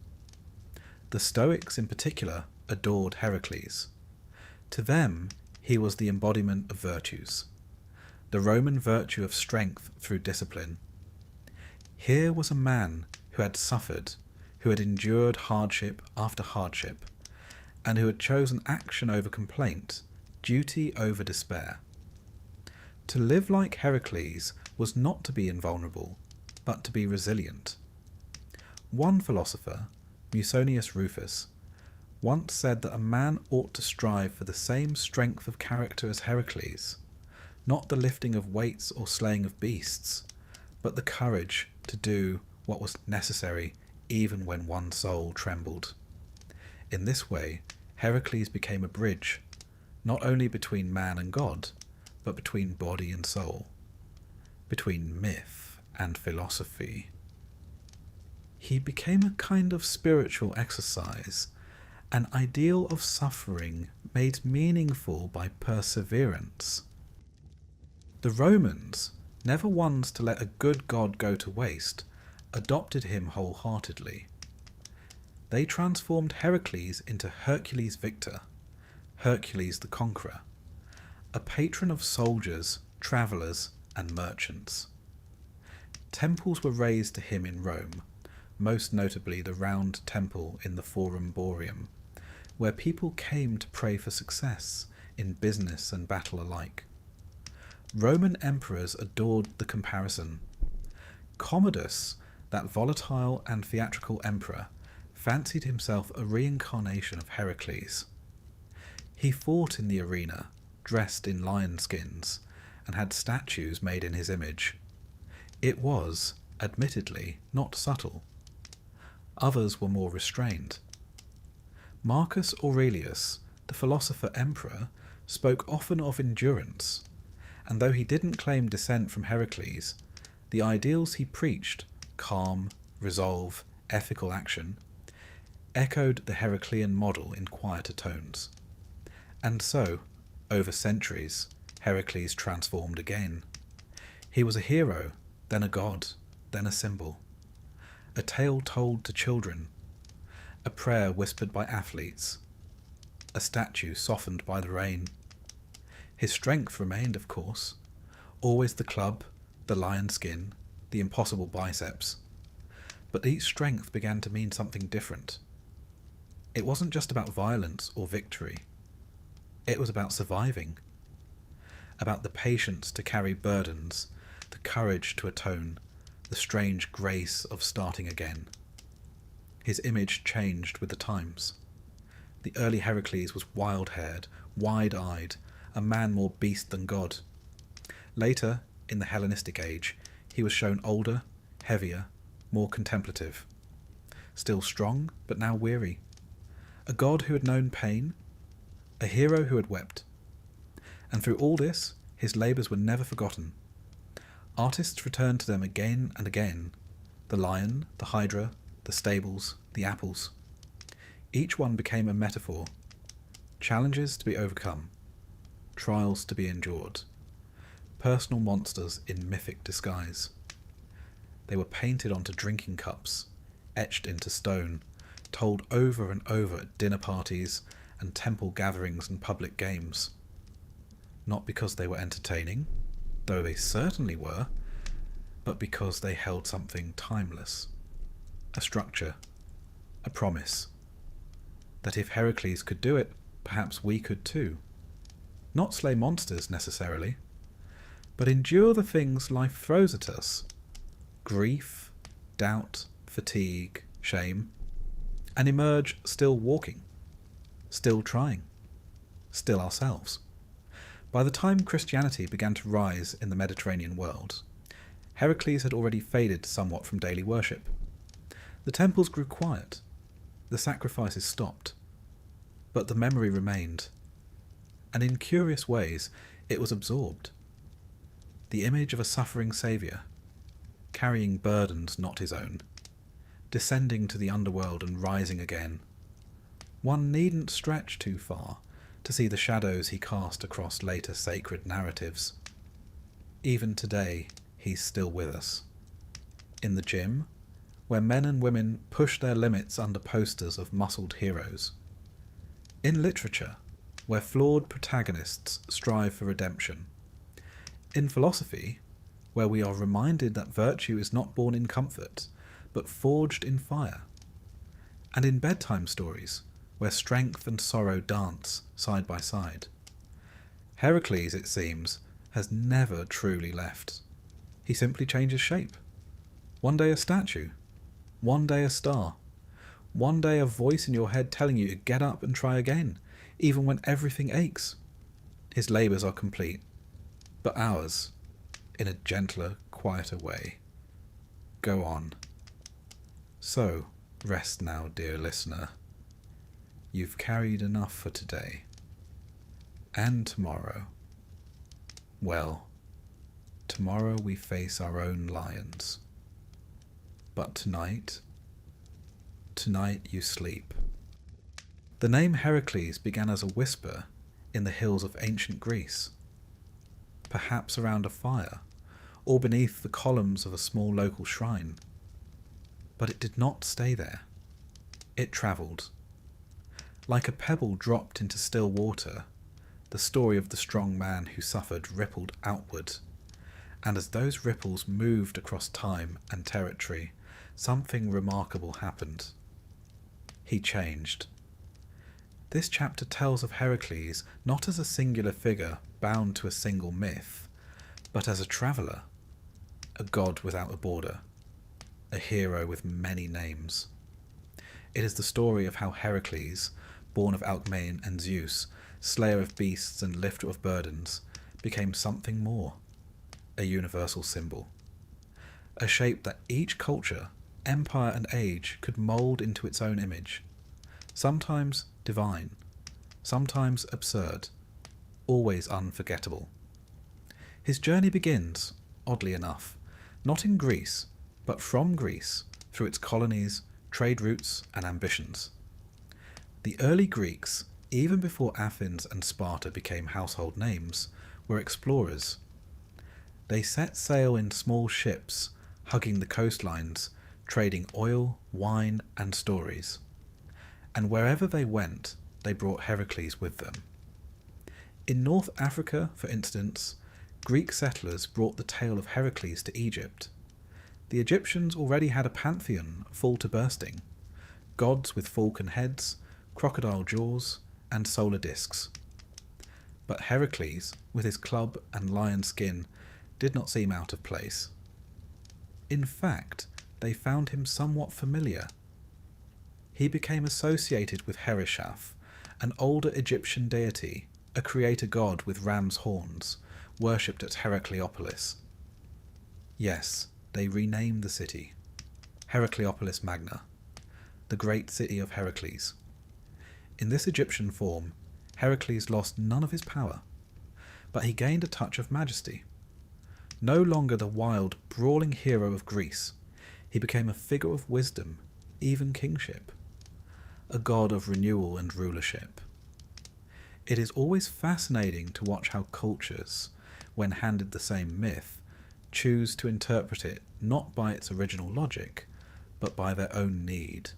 The Stoics in particular adored Heracles. To them, he was the embodiment of virtues, the Roman virtue of strength through discipline. Here was a man who had suffered, who had endured hardship after hardship, and who had chosen action over complaint, duty over despair. To live like Heracles was not to be invulnerable, but to be resilient. One philosopher, Musonius Rufus, once said that a man ought to strive for the same strength of character as Heracles, not the lifting of weights or slaying of beasts, but the courage to do what was necessary even when one soul trembled. In this way, Heracles became a bridge, not only between man and God, but between body and soul, between myth and philosophy. He became a kind of spiritual exercise, an ideal of suffering made meaningful by perseverance. The Romans, never ones to let a good god go to waste, adopted him wholeheartedly. They transformed Heracles into Hercules Victor, Hercules the Conqueror, a patron of soldiers, travellers, and merchants. Temples were raised to him in Rome, most notably the Round Temple in the Forum Boarium, where people came to pray for success in business and battle alike. Roman emperors adored the comparison. Commodus, that volatile and theatrical emperor, fancied himself a reincarnation of Heracles. He fought in the arena, dressed in lion skins, and had statues made in his image. It was, admittedly, not subtle. Others were more restrained. Marcus Aurelius, the philosopher-emperor, spoke often of endurance, and though he didn't claim descent from Heracles, the ideals he preached, calm, resolve, ethical action, echoed the Heraclean model in quieter tones. And so, over centuries, Heracles transformed again. He was a hero, then a god, then a symbol, a tale told to children, a prayer whispered by athletes, a statue softened by the rain. His strength remained, of course, always the club, the lion skin, the impossible biceps. But each strength began to mean something different. It wasn't just about violence or victory. It was about surviving, about the patience to carry burdens, the courage to atone, the strange grace of starting again. His image changed with the times. The early Heracles was wild-haired, wide-eyed, a man more beast than god. Later, in the Hellenistic age, he was shown older, heavier, more contemplative. Still strong, but now weary. A god who had known pain, a hero who had wept. And through all this, his labours were never forgotten. Artists returned to them again and again: the lion, the hydra, the stables, the apples. Each one became a metaphor: challenges to be overcome, trials to be endured, personal monsters in mythic disguise. They were painted onto drinking cups, etched into stone, told over and over at dinner parties and temple gatherings and public games. Not because they were entertaining, though they certainly were, but because they held something timeless, a structure, a promise, that if Hercules could do it, perhaps we could too. Not slay monsters necessarily, but endure the things life throws at us: grief, doubt, fatigue, shame, and emerge still walking, still trying, still ourselves. By the time Christianity began to rise in the Mediterranean world, Heracles had already faded somewhat from daily worship. The temples grew quiet, the sacrifices stopped, but the memory remained, and in curious ways it was absorbed. The image of a suffering saviour, carrying burdens not his own, descending to the underworld and rising again. One needn't stretch too far to see the shadows he cast across later sacred narratives. Even today, he's still with us. In the gym, where men and women push their limits under posters of muscled heroes. In literature, where flawed protagonists strive for redemption. In philosophy, where we are reminded that virtue is not born in comfort, but forged in fire. And in bedtime stories, where strength and sorrow dance side by side. Heracles, it seems, has never truly left. He simply changes shape. One day a statue, one day a star, one day a voice in your head telling you to get up and try again, even when everything aches. His labours are complete, but ours, in a gentler, quieter way, go on. So, rest now, dear listener. You've carried enough for today. And tomorrow. Well, tomorrow we face our own lions. But tonight you sleep. The name Heracles began as a whisper in the hills of ancient Greece, perhaps around a fire, or beneath the columns of a small local shrine. But it did not stay there. It travelled. Like a pebble dropped into still water, the story of the strong man who suffered rippled outward, and as those ripples moved across time and territory, something remarkable happened. He changed. This chapter tells of Heracles not as a singular figure bound to a single myth, but as a traveller, a god without a border, a hero with many names. It is the story of how Heracles, born of Alcmaeon and Zeus, slayer of beasts and lifter of burdens, became something more, a universal symbol, a shape that each culture, empire and age could mould into its own image, sometimes divine, sometimes absurd, always unforgettable. His journey begins, oddly enough, not in Greece, but from Greece, through its colonies, trade routes and ambitions. The early Greeks, even before Athens and Sparta became household names, were explorers. They set sail in small ships, hugging the coastlines, trading oil, wine and stories. And wherever they went, they brought Heracles with them. In North Africa, for instance, Greek settlers brought the tale of Heracles to Egypt. The Egyptians already had a pantheon full to bursting, gods with falcon heads, crocodile jaws, and solar discs. But Heracles, with his club and lion skin, did not seem out of place. In fact, they found him somewhat familiar. He became associated with Hereshaph, an older Egyptian deity, a creator god with ram's horns, worshipped at Heracleopolis. Yes, they renamed the city, Heracleopolis Magna, the great city of Heracles. In this Egyptian form, Heracles lost none of his power, but he gained a touch of majesty. No longer the wild, brawling hero of Greece, he became a figure of wisdom, even kingship, a god of renewal and rulership. It is always fascinating to watch how cultures, when handed the same myth, choose to interpret it not by its original logic, but by their own need.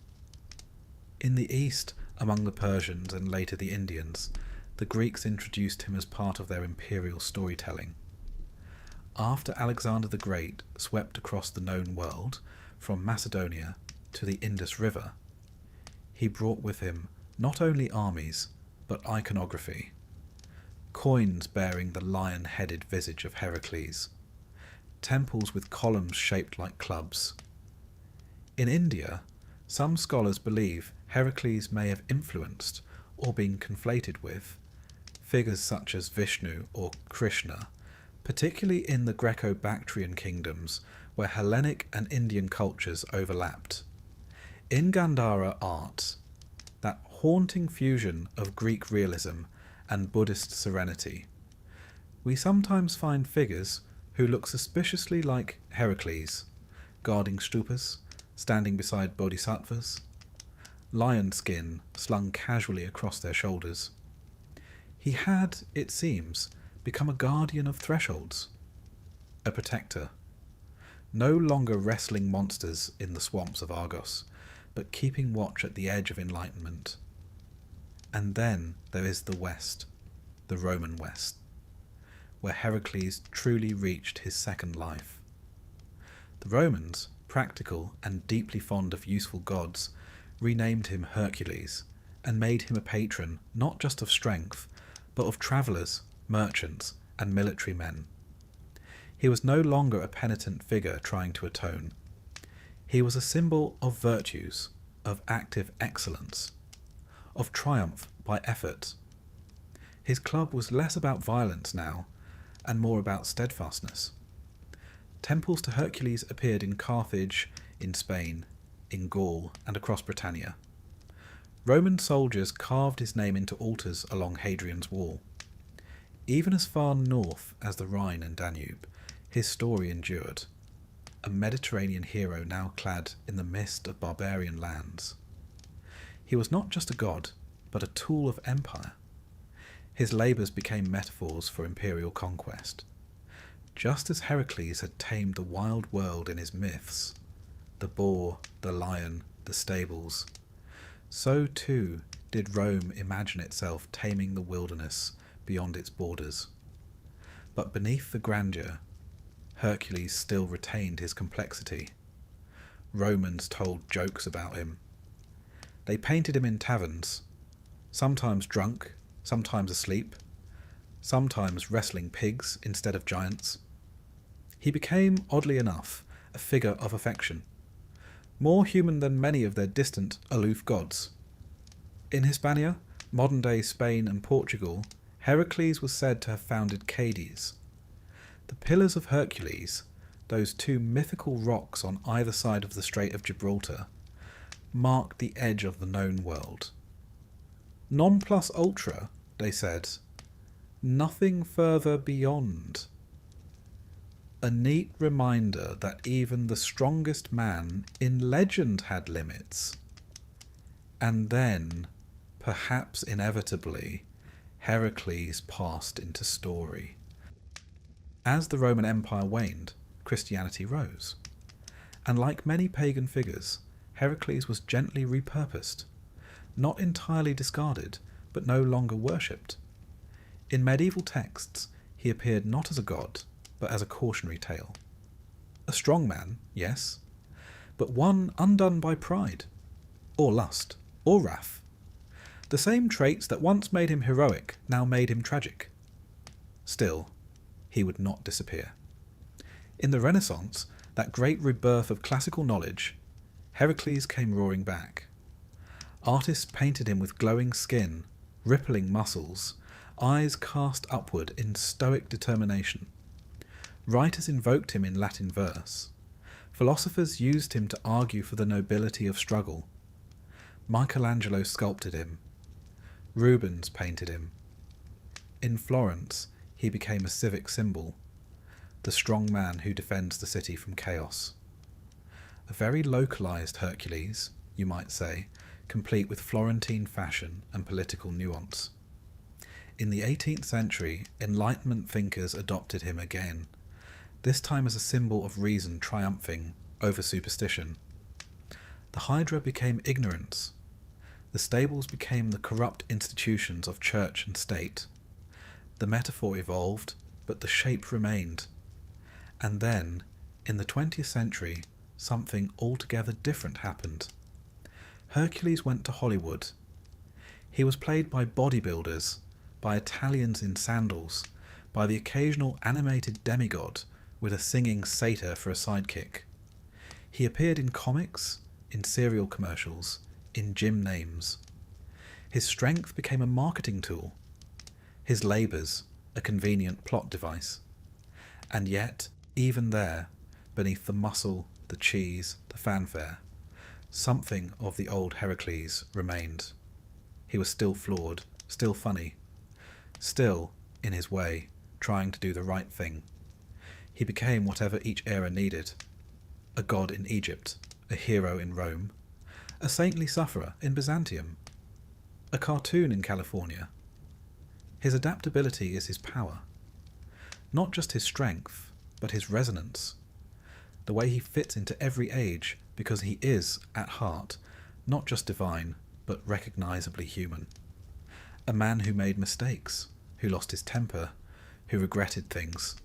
In the East, among the Persians and later the Indians, the Greeks introduced him as part of their imperial storytelling. After Alexander the Great swept across the known world, from Macedonia to the Indus River, he brought with him not only armies, but iconography, coins bearing the lion-headed visage of Hercules, temples with columns shaped like clubs. In India, some scholars believe Hercules may have influenced, or been conflated with, figures such as Vishnu or Krishna, particularly in the Greco-Bactrian kingdoms where Hellenic and Indian cultures overlapped. In Gandhara art, that haunting fusion of Greek realism and Buddhist serenity, we sometimes find figures who look suspiciously like Hercules, guarding stupas, standing beside bodhisattvas, lion skin slung casually across their shoulders. He had, it seems, become a guardian of thresholds, a protector, no longer wrestling monsters in the swamps of Argos, but keeping watch at the edge of enlightenment. And then there is the West, the Roman West, where Heracles truly reached his second life. The Romans, practical and deeply fond of useful gods, renamed him Hercules and made him a patron not just of strength, but of travellers, merchants, and military men. He was no longer a penitent figure trying to atone. He was a symbol of virtues, of active excellence, of triumph by effort. His club was less about violence now, and more about steadfastness. Temples to Hercules appeared in Carthage, in Spain, in Gaul, and across Britannia. Roman soldiers carved his name into altars along Hadrian's Wall. Even as far north as the Rhine and Danube, his story endured, a Mediterranean hero now clad in the mist of barbarian lands. He was not just a god, but a tool of empire. His labours became metaphors for imperial conquest. Just as Heracles had tamed the wild world in his myths, the boar, the lion, the stables, so too did Rome imagine itself taming the wilderness beyond its borders. But beneath the grandeur, Hercules still retained his complexity. Romans told jokes about him. They painted him in taverns, sometimes drunk, sometimes asleep, sometimes wrestling pigs instead of giants. He became, oddly enough, a figure of affection, more human than many of their distant, aloof gods. In Hispania, modern-day Spain and Portugal, Heracles was said to have founded Cadiz. The Pillars of Hercules, those two mythical rocks on either side of the Strait of Gibraltar, marked the edge of the known world. Non plus ultra, they said, nothing further beyond. A neat reminder that even the strongest man in legend had limits. And then, perhaps inevitably, Heracles passed into story. As the Roman Empire waned, Christianity rose. And like many pagan figures, Heracles was gently repurposed, not entirely discarded, but no longer worshipped. In medieval texts, he appeared not as a god, but as a cautionary tale. A strong man, yes, but one undone by pride, or lust, or wrath. The same traits that once made him heroic now made him tragic. Still, he would not disappear. In the Renaissance, that great rebirth of classical knowledge, Heracles came roaring back. Artists painted him with glowing skin, rippling muscles, eyes cast upward in stoic determination. Writers invoked him in Latin verse. Philosophers used him to argue for the nobility of struggle. Michelangelo sculpted him. Rubens painted him. In Florence, he became a civic symbol. the strong man who defends the city from chaos. A very localized Hercules, you might say, complete with Florentine fashion and political nuance. In the 18th century, Enlightenment thinkers adopted him again, this time as a symbol of reason triumphing over superstition. The Hydra became ignorance. The stables became the corrupt institutions of church and state. The metaphor evolved, but the shape remained. And then, in the 20th century, something altogether different happened. Hercules went to Hollywood. He was played by bodybuilders, by Italians in sandals, by the occasional animated demigod with a singing satyr for a sidekick. He appeared in comics, in cereal commercials, in gym names. His strength became a marketing tool, his labours a convenient plot device. And yet, even there, beneath the muscle, the cheese, the fanfare, something of the old Heracles remained. He was still flawed, still funny, still, in his way, trying to do the right thing. He became whatever each era needed. A god in Egypt, a hero in Rome, a saintly sufferer in Byzantium, a cartoon in California. His adaptability is his power. Not just his strength, but his resonance. The way he fits into every age because he is, at heart, not just divine, but recognisably human. A man who made mistakes, who lost his temper, who regretted things,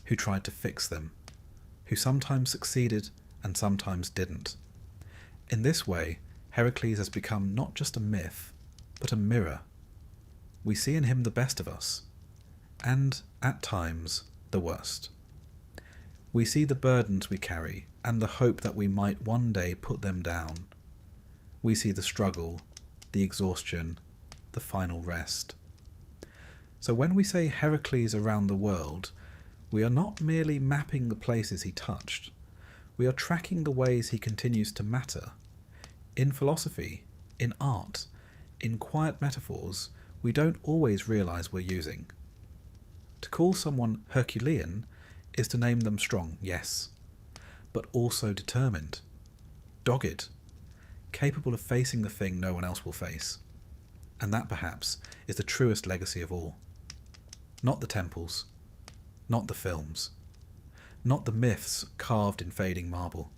who tried to fix them, who sometimes succeeded and sometimes didn't. In this way, Heracles has become not just a myth, but a mirror. We see in him the best of us, and, at times, the worst. We see the burdens we carry, and the hope that we might one day put them down. We see the struggle, the exhaustion, the final rest. So when we say Heracles around the world, we are not merely mapping the places he touched. We are tracking the ways he continues to matter. In philosophy, in art, in quiet metaphors we don't always realise we're using. To call someone Herculean is to name them strong, yes, but also determined, dogged, capable of facing the thing no one else will face. And that, perhaps, is the truest legacy of all. Not the temples, not the films, not the myths carved in fading marble,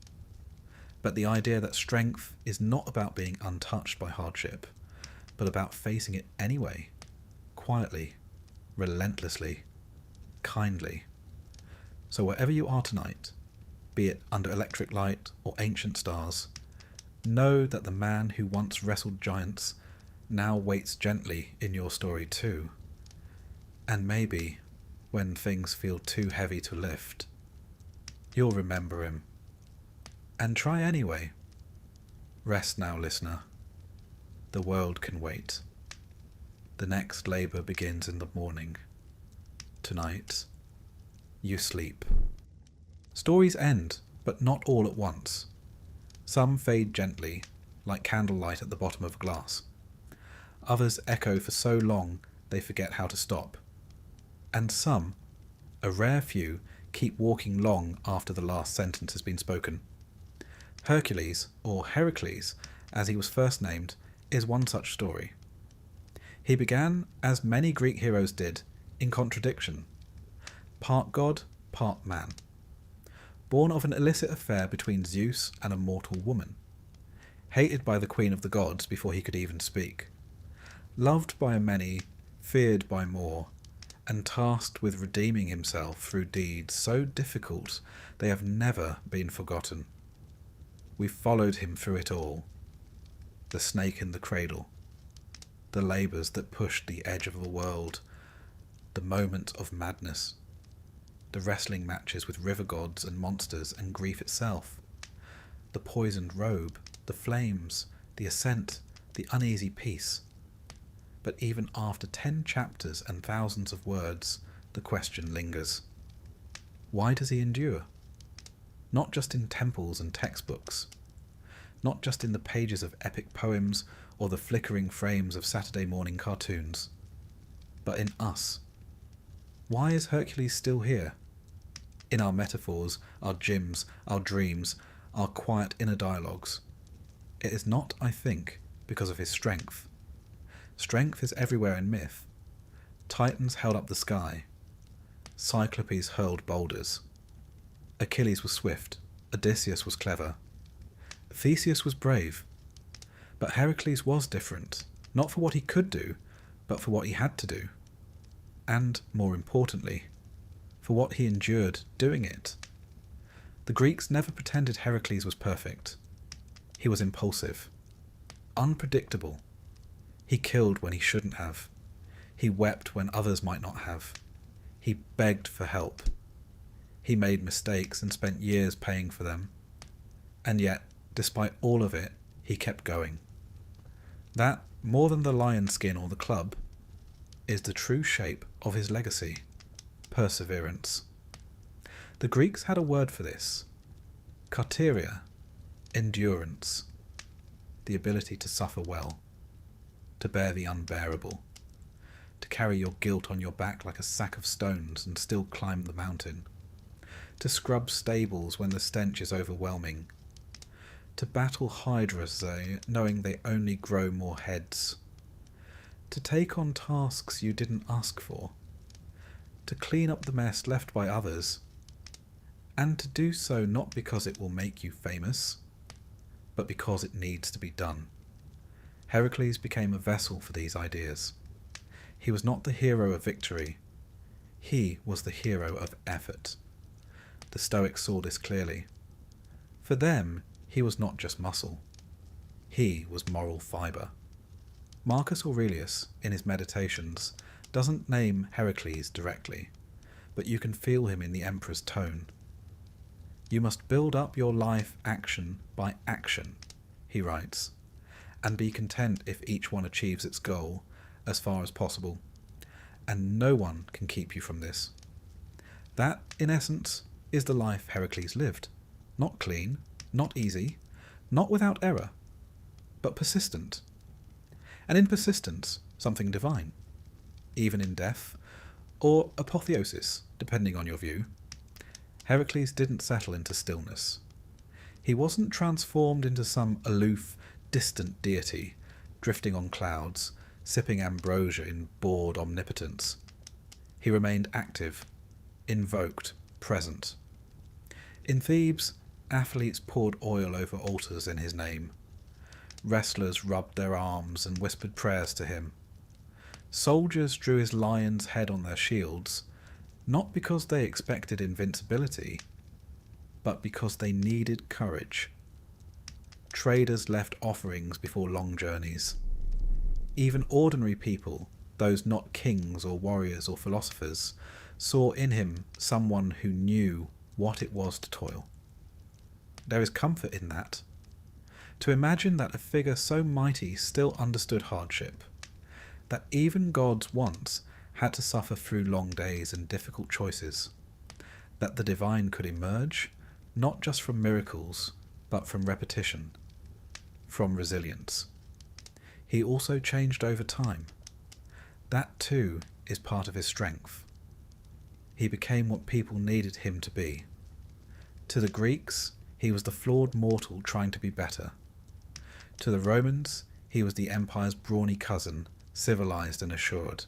but the idea that strength is not about being untouched by hardship, but about facing it anyway, quietly, relentlessly, kindly. So wherever you are tonight, be it under electric light or ancient stars, know that the man who once wrestled giants now waits gently in your story too. And maybe, when things feel too heavy to lift, you'll remember him. And try anyway. Rest now, listener. The world can wait. The next labour begins in the morning. Tonight, you sleep. Stories end, but not all at once. Some fade gently, like candlelight at the bottom of a glass. Others echo for so long they forget how to stop. And some, a rare few, keep walking long after the last sentence has been spoken. Hercules, or Heracles, as he was first named, is one such story. He began, as many Greek heroes did, in contradiction. Part god, part man. Born of an illicit affair between Zeus and a mortal woman. Hated by the queen of the gods before he could even speak. Loved by many, feared by more, and tasked with redeeming himself through deeds so difficult they have never been forgotten. We followed him through it all. The snake in the cradle, the labours that pushed the edge of the world, the moment of madness, the wrestling matches with river gods and monsters and grief itself, the poisoned robe, the flames, the ascent, the uneasy peace. But even after 10 chapters and thousands of words, the question lingers. Why does he endure? Not just in temples and textbooks, not just in the pages of epic poems or the flickering frames of Saturday morning cartoons, but in us. Why is Hercules still here? in our metaphors, our gyms, our dreams, our quiet inner dialogues. It is not, I think, because of his strength. Strength is everywhere in myth. Titans held up the sky. Cyclopes hurled boulders. Achilles was swift. Odysseus was clever. Theseus was brave. But Hercules was different, not for what he could do, but for what he had to do. And, more importantly, for what he endured doing it. The Greeks never pretended Heracles was perfect. He was impulsive, unpredictable. He killed when he shouldn't have. He wept when others might not have. He begged for help. He made mistakes and spent years paying for them. And yet, despite all of it, he kept going. That, more than the lion skin or the club, is the true shape of his legacy: perseverance. The Greeks had a word for this: karteria, endurance, the ability to suffer well, to bear the unbearable, to carry your guilt on your back like a sack of stones and still climb the mountain, to scrub stables when the stench is overwhelming, to battle hydras knowing they only grow more heads, to take on tasks you didn't ask for, to clean up the mess left by others, and to do so not because it will make you famous, but because it needs to be done. Heracles became a vessel for these ideas. He was not the hero of victory. He was the hero of effort. The Stoics saw this clearly. For them, he was not just muscle. He was moral fibre. Marcus Aurelius, in his Meditations, doesn't name Heracles directly, but you can feel him in the emperor's tone. You must build up your life action by action, he writes, and be content if each one achieves its goal as far as possible, and no one can keep you from this. That, in essence, is the life Heracles lived. Not clean, not easy, not without error, but persistent. And in persistence, something divine, even in death, or apotheosis, depending on your view. Heracles didn't settle into stillness. He wasn't transformed into some aloof, distant deity, drifting on clouds, sipping ambrosia in bored omnipotence. He remained active, invoked, present. In Thebes, athletes poured oil over altars in his name. Wrestlers rubbed their arms and whispered prayers to him. Soldiers drew his lion's head on their shields, not because they expected invincibility, but because they needed courage. Traders left offerings before long journeys. Even ordinary people, those not kings or warriors or philosophers, saw in him someone who knew what it was to toil. There is comfort in that. To imagine that a figure so mighty still understood hardship, that even gods once had to suffer through long days and difficult choices, that the divine could emerge not just from miracles, but from repetition, from resilience. He also changed over time. That too is part of his strength. He became what people needed him to be. To the Greeks, he was the flawed mortal trying to be better. To the Romans, he was the empire's brawny cousin, civilized and assured.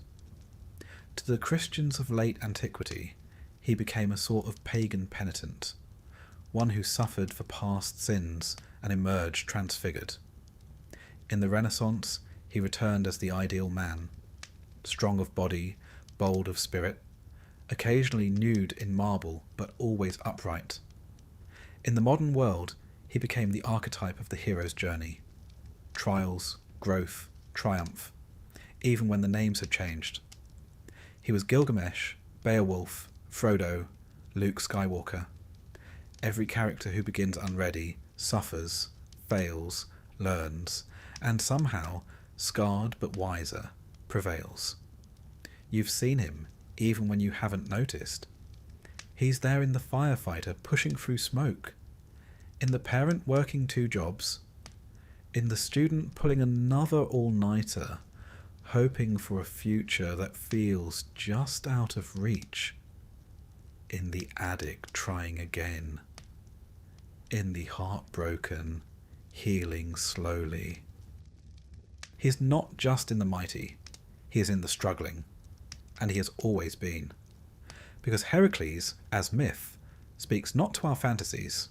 To the Christians of late antiquity, he became a sort of pagan penitent, one who suffered for past sins and emerged transfigured. In the Renaissance, he returned as the ideal man, strong of body, bold of spirit, occasionally nude in marble but always upright. In the modern world, he became the archetype of the hero's journey. Trials, growth, triumph, even when the names had changed. He was Gilgamesh, Beowulf, Frodo, Luke Skywalker. Every character who begins unready suffers, fails, learns, and somehow, scarred but wiser, prevails. You've seen him, even when you haven't noticed. He's there in the firefighter pushing through smoke, in the parent working 2 jobs, in the student pulling another all-nighter, hoping for a future that feels just out of reach. in the addict trying again, in the heartbroken healing slowly. He is not just in the mighty, he is in the struggling, and he has always been. Because Hercules, as myth, speaks not to our fantasies,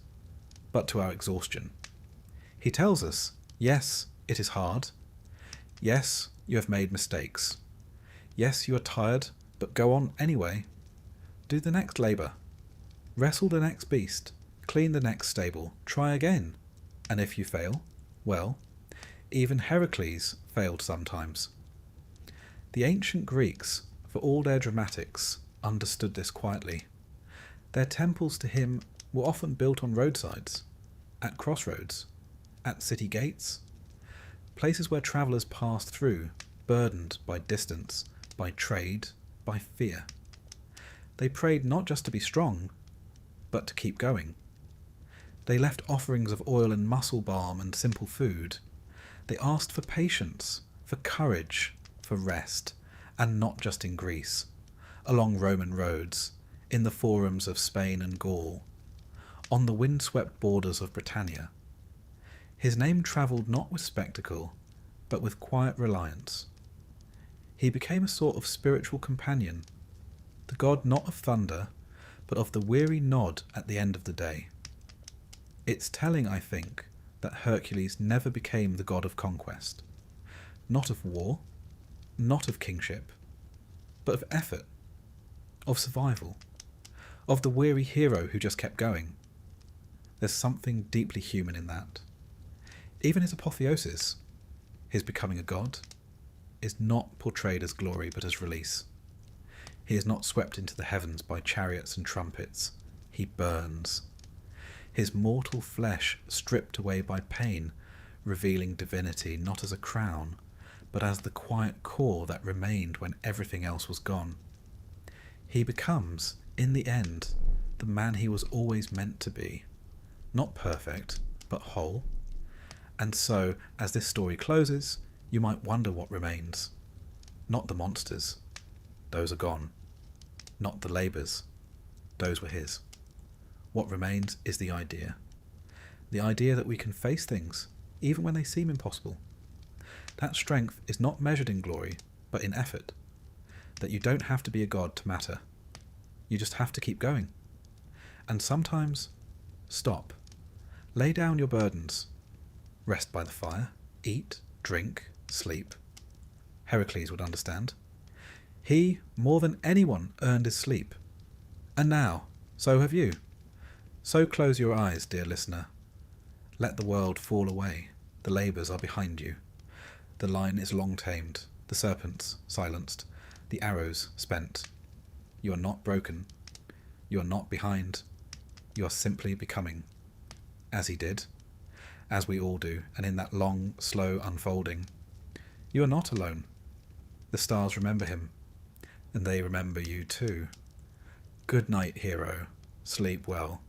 but to our exhaustion. He tells us, yes, it is hard. Yes, you have made mistakes. Yes, you are tired, but go on anyway. Do the next labour. Wrestle the next beast. Clean the next stable. Try again. And if you fail, well, even Hercules failed sometimes. The ancient Greeks, for all their dramatics, understood this quietly. Their temples to him were often built on roadsides, at crossroads, at city gates, places where travellers passed through, burdened by distance, by trade, by fear. They prayed not just to be strong, but to keep going. They left offerings of oil and muscle balm and simple food. They asked for patience, for courage, for rest, and not just in Greece, along Roman roads, in the forums of Spain and Gaul, on the windswept borders of Britannia. His name travelled not with spectacle, but with quiet reliance. He became a sort of spiritual companion, the god not of thunder, but of the weary nod at the end of the day. It's telling, I think, that Hercules never became the god of conquest, not of war, not of kingship, but of effort, of survival, of the weary hero who just kept going. There's something deeply human in that. Even his apotheosis, his becoming a god, is not portrayed as glory but as release. He is not swept into the heavens by chariots and trumpets. He burns. His mortal flesh stripped away by pain, revealing divinity not as a crown, but as the quiet core that remained when everything else was gone. He becomes, in the end, the man he was always meant to be. Not perfect, but whole. And so, as this story closes, you might wonder what remains. Not the monsters. Those are gone. Not the labours. Those were his. What remains is the idea. The idea that we can face things, even when they seem impossible. That strength is not measured in glory, but in effort. That you don't have to be a god to matter. You just have to keep going. And sometimes, stop. Lay down your burdens. Rest by the fire. Eat, drink, sleep. Hercules would understand. He, more than anyone, earned his sleep. And now, so have you. So close your eyes, dear listener. Let the world fall away. The labours are behind you. The lion is long tamed, the serpents silenced, the arrows spent. You are not broken. You are not behind. You are simply becoming. As he did, as we all do, and in that long, slow unfolding. You are not alone. The stars remember him, and they remember you too. Good night, hero. Sleep well.